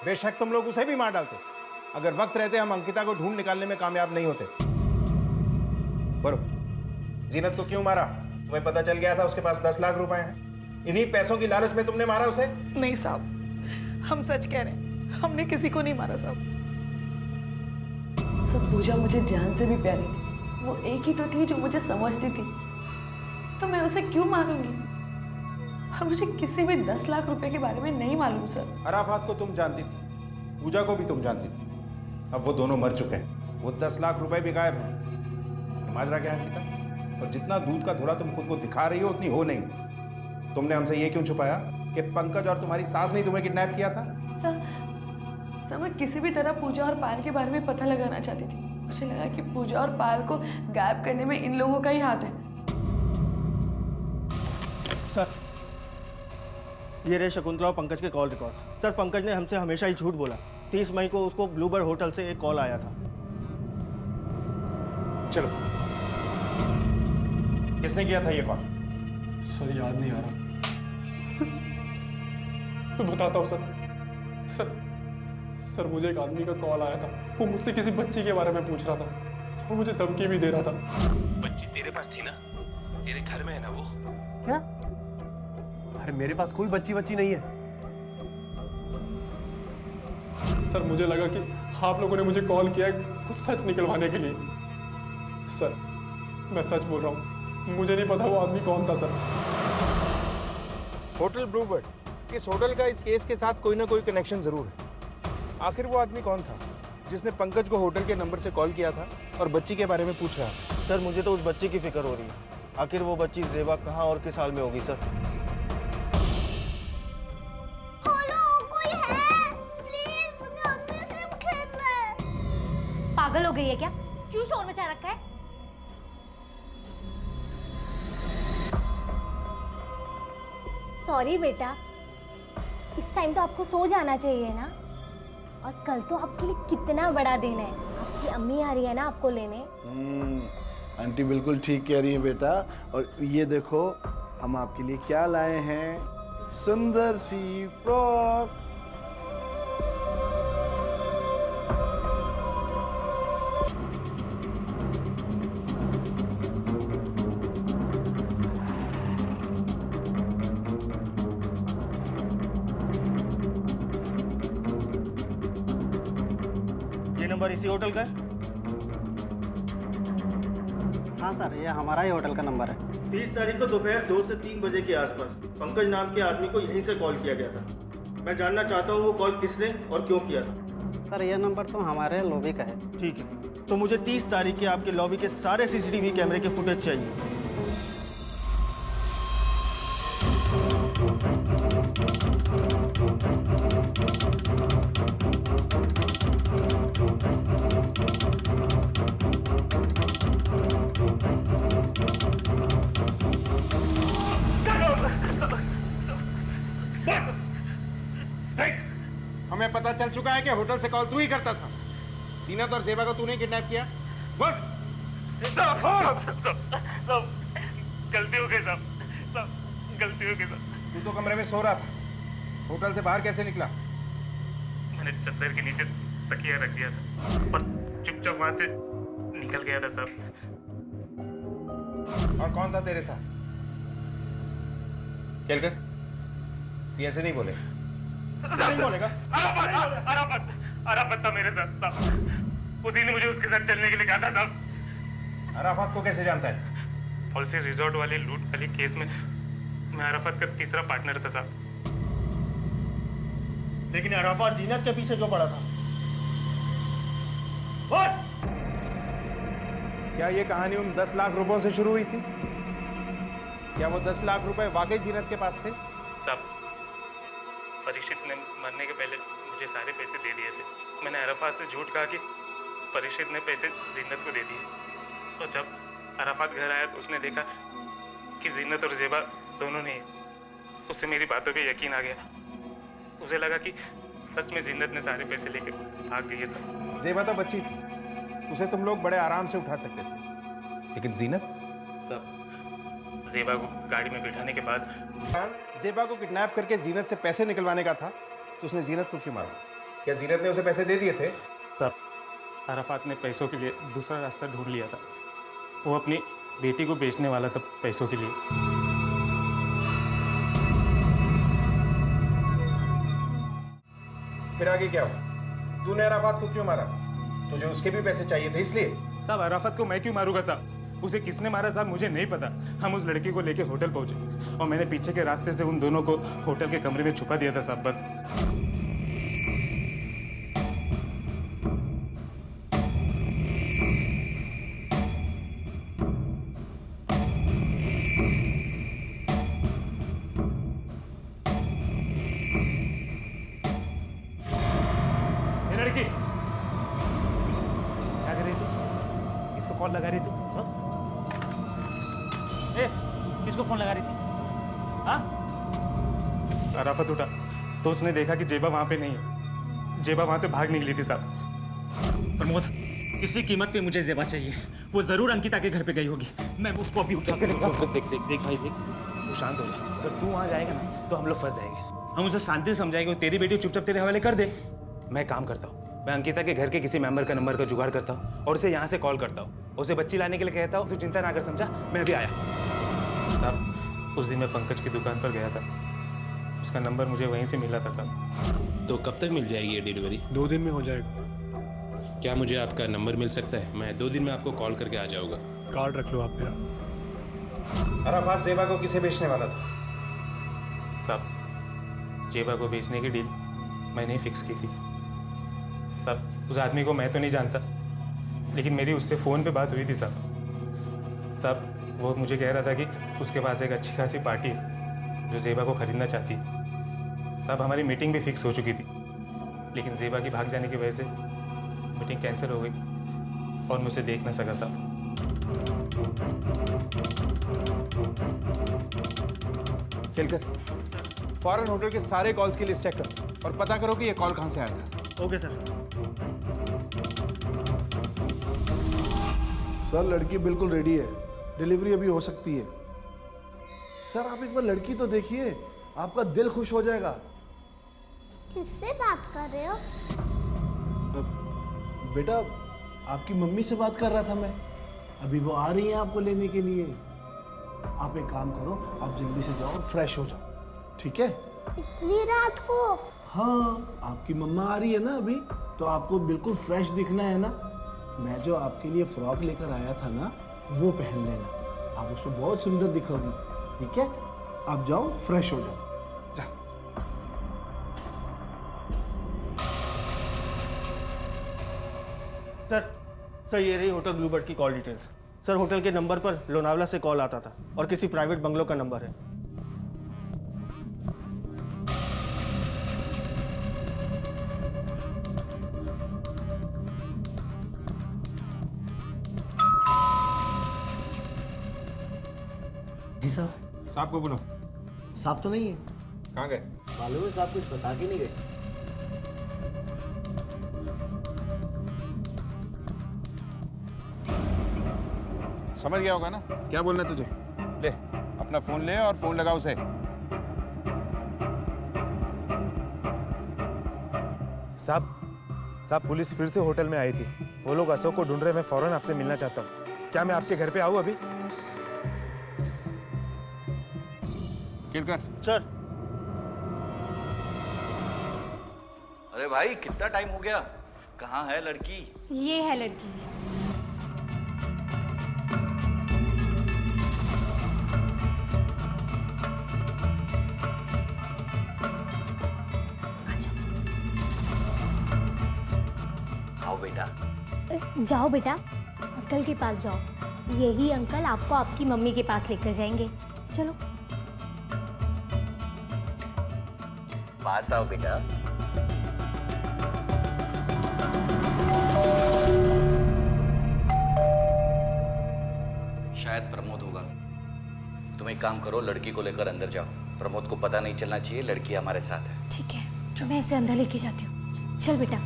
बेशक तुम लोग उसे भी मार डालते, अगर वक्त रहते हम अंकिता को ढूंढ निकालने में कामयाब नहीं होते। बोलो, जीनत को क्यों मारा? तुम्हें पता चल गया था उसके पास 10 लाख रुपए हैं। इन्हीं पैसों की लालच में तुमने मारा उसे? नहीं साहब, हम सच कह रहे हैं, हमने किसी को नहीं मारा साहब। सब पूजा मुझे जान से भी प्यारी थी, वो एक ही तो थी जो मुझे समझती थी, तो मैं उसे क्यों मारूंगी? और मुझे किसी भी 10 लाख रुपए के बारे में नहीं मालूम सर। अराफात को तुम जानती थी, पूजा को भी तुम जानती थी। अब वो दोनों मर चुके हैं, वो 10 लाख रुपए भी गायब हैं। माजरा क्या है अंकिता? और जितना दूध का धुरा तुम खुद को दिखा रही हो उतनी हो नहीं। तुमने हमसे ये क्यों छुपाया कि पंकज और तुम्हारी सास ने तुम्हें किडनैप किया था? सर, मैं किसी भी तरह पूजा और पायल के बारे में पता लगाना चाहती थी। मुझे लगा कि पूजा और पायल को गायब करने में इन लोगों का ही हाथ है। सर, ये रहे शकुंतला और पंकज के कॉल रिकॉर्ड्स। सर, पंकज ने हमसे हमेशा ही झूठ बोला 30 मई को उसको ब्लूबर्ड होटल से एक कॉल आया था। चलो, किसने किया था ये कॉल? सर याद नहीं आ रहा। मैं बताता हूँ सर मुझे एक आदमी का कॉल आया था। वो मुझसे किसी बच्ची के बारे में पूछ रहा था और मुझे धमकी भी दे रहा था। बच्ची तेरे पास थी ना? तेरे घर में है ना वो? क्या? अरे मेरे पास कोई बच्ची नहीं है। सर मुझे लगा कि आप लोगों ने मुझे कॉल किया है कुछ सच निकलवाने के लिए। सर मैं सच बोल रहा हूँ, मुझे नहीं पता वो आदमी कौन था सर। होटल ब्लूबर्ड, इस होटल का इस केस के साथ कोई ना कोई कनेक्शन जरूर है। आखिर वो आदमी कौन था जिसने पंकज को होटल के नंबर से कॉल किया था और बच्ची के बारे में पूछ रहा था? सर मुझे तो उस बच्ची की फिक्र हो रही है। आखिर वो बच्ची ज़ेबा कहाँ और किस हाल में होगी सर? कोई है? प्लीज, मुझे अम्मी से खेलना है। पागल हो गई है क्या? क्यों शोर मचा रखा है? सॉरी बेटा, इस टाइम तो आपको सो जाना चाहिए ना। और कल तो आपके लिए कितना बड़ा दिन है, आपकी अम्मी आ रही है ना आपको लेने। आंटी बिल्कुल ठीक कह रही है बेटा। और ये देखो हम आपके लिए क्या लाए हैं, सुंदर सी फ्रॉक। ये नंबर इसी होटल का है? हाँ सर, ये हमारा ही होटल का नंबर है। 30 तारीख को दोपहर 2 से 3 बजे के आसपास पंकज नाम के आदमी को यहीं से कॉल किया गया था। मैं जानना चाहता हूँ वो कॉल किसने और क्यों किया था। सर ये नंबर तो हमारे लॉबी का है। ठीक है, तो मुझे 30 तारीख के आपके लॉबी के सारे सीसीटीवी कैमरे के फुटेज चाहिए। हमें पता चल चुका है कि होटल से कॉल तू ही करता था। जीनत और ज़ेबा को तूने किडनैप किया। बोल। गलती हो गई साहब, गलती हो गई साहब। तू तो कमरे में सो रहा था, होटल से बाहर कैसे निकला? मैंने चद्दर के नीचे तकिया रख दिया था और चुपचाप वहां से निकल गया था साहब। और कौन था तेरे साथ? केलकर, ये ऐसे नहीं बोले। नहीं बोलेगा? अराफत था मेरे साथ साहब। उसी ने मुझे उसके साथ चलने के लिए कहा था साहब। अराफत को कैसे जानता है? पॉलिसी रिजॉर्ट वाले लूट वाले केस में मैं अराफत का तीसरा पार्टनर था साहब। लेकिन अराफत जीनत के पीछे क्यों पड़ा था? क्या ये कहानी उन 10 लाख रुपयों से शुरू हुई थी? क्या वो 10 लाख रुपए वाकई जीनत के पास थे? साहब, परीक्षित ने मरने के पहले मुझे सारे पैसे दे दिए थे। मैंने अराफात से झूठ कहा कि परीक्षित ने पैसे जीनत को दे दिए। और जब अराफात घर आया तो उसने देखा कि जीनत और ज़ेबा दोनों ने, उससे मेरी बातों पे यकीन आ गया। उसे लगा कि सच में जीनत ने सारे पैसे लेके भाग गई है सब। ज़ेबा तो बच्ची थी, उसे तुम लोग बड़े आराम से उठा सकते थे, लेकिन जीनत? सब ज़ेबा को गाड़ी में बिठाने के बाद ज़ेबा को किडनैप करके जीनत से पैसे निकलवाने का था, तो उसने जीनत को क्यों मारा? क्या जीनत ने उसे पैसे दे दिए थे? तब अराफात ने पैसों के लिए दूसरा रास्ता ढूंढ लिया था। वो अपनी बेटी को बेचने वाला था पैसों के लिए। फिर आगे क्या हुआ? तूने अराफात को क्यों मारा? तुझे उसके भी पैसे चाहिए थे इसलिए? साहब, अराफत को मैं क्यों मारूंगा साहब? उसे किसने मारा साहब मुझे नहीं पता। हम उस लड़की को लेके होटल पहुंचे और मैंने पीछे के रास्ते से उन दोनों को होटल के कमरे में छुपा दिया था साहब, बस। ये लड़की क्या कर रही थी? किसको कॉल लगा रही थी? किसको फोन लगा रही थी? हाँ? अराफत उठा तो उसने देखा कि जेबा वहां पे नहीं है। जेबा वहां से भाग निकली थी साहब। प्रमोद, किसी कीमत पे मुझे जेबा चाहिए। वो जरूर अंकिता के घर पे गई होगी। मैं उसको अभी उठा के देख भाई देख, तू शांत हो जा। अगर तू वहां जाएगा ना तो हम लोग फंस जाएंगे। हम उसे शांति से समझाएंगे, तेरी बेटी चुपचाप तेरे हवाले कर दे। मैं काम करता हूँ, मैं अंकिता के घर के किसी मेंबर का नंबर का जुगाड़ करता हूँ और उसे यहाँ से कॉल करता हूँ। उसे बच्ची लाने के लिए कहता हूँ, तू चिंता ना कर, समझा? मैं अभी आया। साहब, उस दिन मैं पंकज की दुकान पर गया था, उसका नंबर मुझे वहीं से मिला था साहब। तो कब तक मिल जाएगी ये डिलीवरी? 2 दिन में हो जाएगा। क्या मुझे आपका नंबर मिल सकता है? मैं 2 दिन में आपको कॉल करके आ जाऊंगा। कार्ड रख लो आप मेरा। अराफात जेबा को किसे बेचने वाला था? साहब, जेबा को बेचने की डील मैंने ही फिक्स की थी साहब। उस आदमी को मैं तो नहीं जानता, लेकिन मेरी उससे फ़ोन पे बात हुई थी साहब। वो मुझे कह रहा था कि उसके पास एक अच्छी खासी पार्टी है जो जेबा को ख़रीदना चाहती है साहब। हमारी मीटिंग भी फिक्स हो चुकी थी, लेकिन जेबा की भाग जाने की वजह से मीटिंग कैंसिल हो गई और मुझसे देख ना सका साहब। केलकर, फॉरेन होटल के सारे कॉल्स की लिस्ट चेक करो और पता करो कि ये कॉल कहाँ से आया था। Okay sir. सर लड़की बिल्कुल रेडी है, डिलीवरी अभी हो सकती है। सर आप एक बार लड़की तो देखिए, आपका दिल खुश हो जाएगा। किससे बात कर रहे हो? बेटा आपकी मम्मी से बात कर रहा था मैं, अभी वो आ रही हैं आपको लेने के लिए। आप एक काम करो, आप जल्दी से जाओ, फ्रेश हो जाओ, ठीक है? इतनी रात को? हाँ, आपकी मम्मा आ रही है ना अभी, तो आपको बिल्कुल फ्रेश दिखना है ना। मैं जो आपके लिए फ्रॉक लेकर आया था ना, वो पहन लेना, आप उसको बहुत सुंदर दिखोगी, ठीक है? आप जाओ, फ्रेश हो जाओ। सर ये रही होटल ब्लूबर्ड की कॉल डिटेल्स। सर होटल के नंबर पर लोनावला से कॉल आता था और किसी प्राइवेट बंगलो का नंबर है। जी साहब। साहब को बोलो। साहब तो नहीं है। कहाँ गए? मालूम है साहब, कुछ बता के नहीं गए। समझ गया होगा ना क्या बोलना है तुझे? ले अपना फोन ले और फोन लगा उसे। साहब, पुलिस फिर से होटल में आई थी। वो लोग अशोक को ढूंढ रहे। मैं फौरन आपसे मिलना चाहता हूँ। क्या मैं आपके घर पे आऊँ अभी? केलकर। सर। अरे भाई कितना टाइम हो गया, कहाँ है लड़की? ये है लड़की। आओ बेटा। जाओ बेटा, अंकल के पास जाओ। यही अंकल आपको आपकी मम्मी के पास लेकर जाएंगे। चलो पास आओ बेटा। शायद प्रमोद होगा। तुम एक काम करो, लड़की को लेकर अंदर जाओ। प्रमोद को पता नहीं चलना चाहिए लड़की हमारे साथ है। ठीक है, मैं इसे अंदर लेके जाती हूँ। चल बेटा।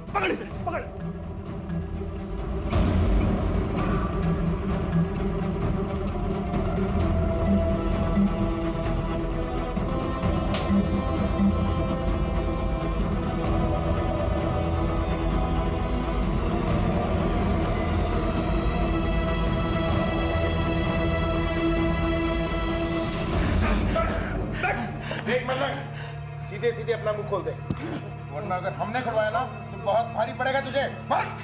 पकड़ इसे, पकड़। देख मल्लक, सीधे सीधे अपना मुंह खोल दे, वरना अगर हमने खुलवाया ना तो बहुत भारी पड़ेगा तुझे।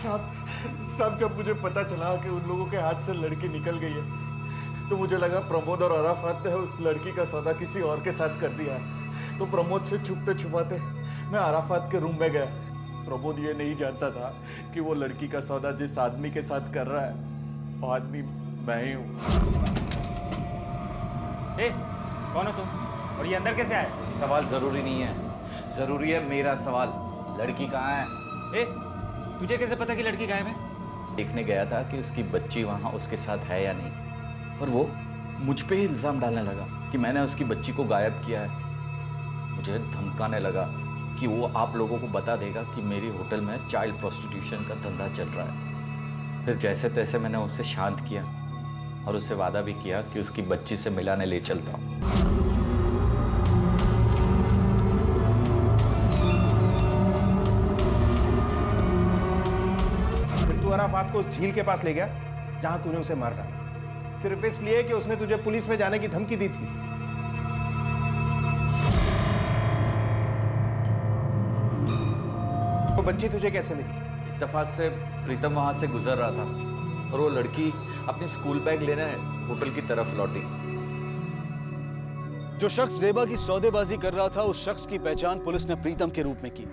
साहब जब मुझे पता चला कि उन लोगों के हाथ से लड़की निकल गई है तो मुझे लगा प्रमोद और अराफात ने उस लड़की का सौदा किसी और के साथ कर दिया है। तो प्रमोद से छुपते छुपाते मैं अराफात के रूम में गया। प्रमोद ये नहीं जानता था कि वो लड़की का सौदा जिस आदमी के साथ कर रहा है वो आदमी मैं ही हूँ। कौन हो तुम और ये अंदर कैसे आए? सवाल जरूरी नहीं है, जरूरी है मेरा सवाल। लड़की कहाँ है? तुझे कैसे पता कि लड़की गायब है? देखने गया था कि उसकी बच्ची वहाँ उसके साथ है या नहीं, और वो मुझ पे ही इल्ज़ाम डालने लगा कि मैंने उसकी बच्ची को गायब किया है। मुझे धमकाने लगा कि वो आप लोगों को बता देगा कि मेरी होटल में चाइल्ड प्रोस्टिट्यूशन का धंधा चल रहा है। फिर जैसे तैसे मैंने उसे शांत किया और उससे वादा भी किया कि उसकी बच्ची से मिलाने ले चलता हूँ। फिर तू अराफात को उस झील के पास ले गया जहां तूने उसे मार डाला, सिर्फ इसलिए कि उसने तुझे पुलिस में जाने की धमकी दी थी। वो बच्ची तुझे कैसे मिली? इत्तेफाक से प्रीतम वहां से गुजर रहा था और वो लड़की अपनी स्कूल बैग लेने होटल की तरफ लौटी। जो शख्स ज़ेबा की सौदेबाजी कर रहा था, उस शख्स की पहचान पुलिस ने प्रीतम के रूप में की।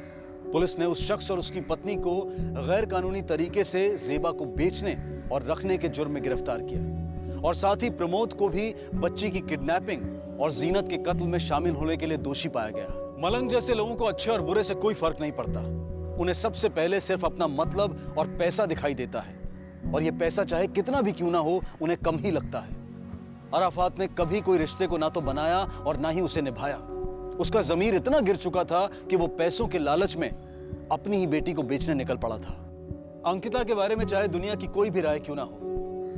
पुलिस ने उस शख्स और उसकी पत्नी को गैर कानूनी तरीके से ज़ेबा को बेचने और रखने के जुर्म में गिरफ्तार किया, और साथ ही प्रमोद को भी बच्ची की किडनैपिंग और जीनत के कत्ल में शामिल होने के लिए दोषी पाया गया। मलंग जैसे लोगों को अच्छे और बुरे से कोई फर्क नहीं पड़ता। उन्हें सबसे पहले सिर्फ अपना मतलब और पैसा दिखाई देता है, और ये पैसा चाहे कितना भी क्यों ना हो, उन्हें कम ही लगता है। अराफात ने कभी कोई रिश्ते को ना तो बनाया और ना ही उसे निभाया। उसका ज़मीर इतना गिर चुका था कि वो पैसों के लालच में अपनी ही बेटी को बेचने निकल पड़ा था। अंकिता के बारे में चाहे दुनिया की कोई भी राय क्यों ना हो,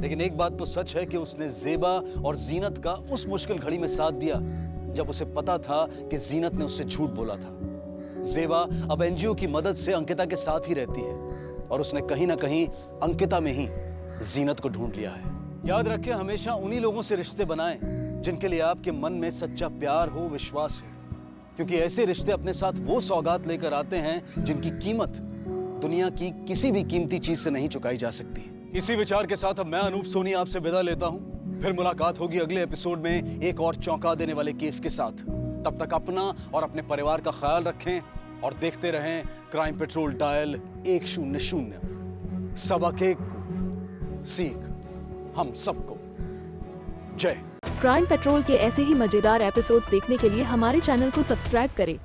लेकिन एक बात तो सच है कि उसने ज़ेबा और जीनत का उस मुश्किल घड़ी में साथ दिया जब उसे पता था कि जीनत ने उससे झूठ बोला था। ज़ेबा अब एनजीओ की मदद से अंकिता के साथ ही रहती है, और उसने कहीं ना कहीं अंकिता में ही जीनत को ढूंढ लिया है। याद रखें, हमेशा उन्हीं लोगों से रिश्ते बनाएं जिनके लिए आपके मन में सच्चा प्यार हो, विश्वास हो, क्योंकि ऐसे रिश्ते अपने साथ वो सौगात लेकर आते हैं जिनकी कीमत दुनिया की किसी भी कीमती चीज से नहीं चुकाई जा सकती। इसी विचार के साथ अब मैं अनूप सोनी आपसे विदा लेता हूं। फिर मुलाकात होगी अगले एपिसोड में एक और चौंका देने वाले केस के साथ। तब तक अपना और अपने परिवार का ख्याल रखें और देखते रहें क्राइम पेट्रोल डायल 100। सबक एक को सीख हम सबको। जय। क्राइम पेट्रोल के ऐसे ही मजेदार एपिसोड्स देखने के लिए हमारे चैनल को सब्सक्राइब करें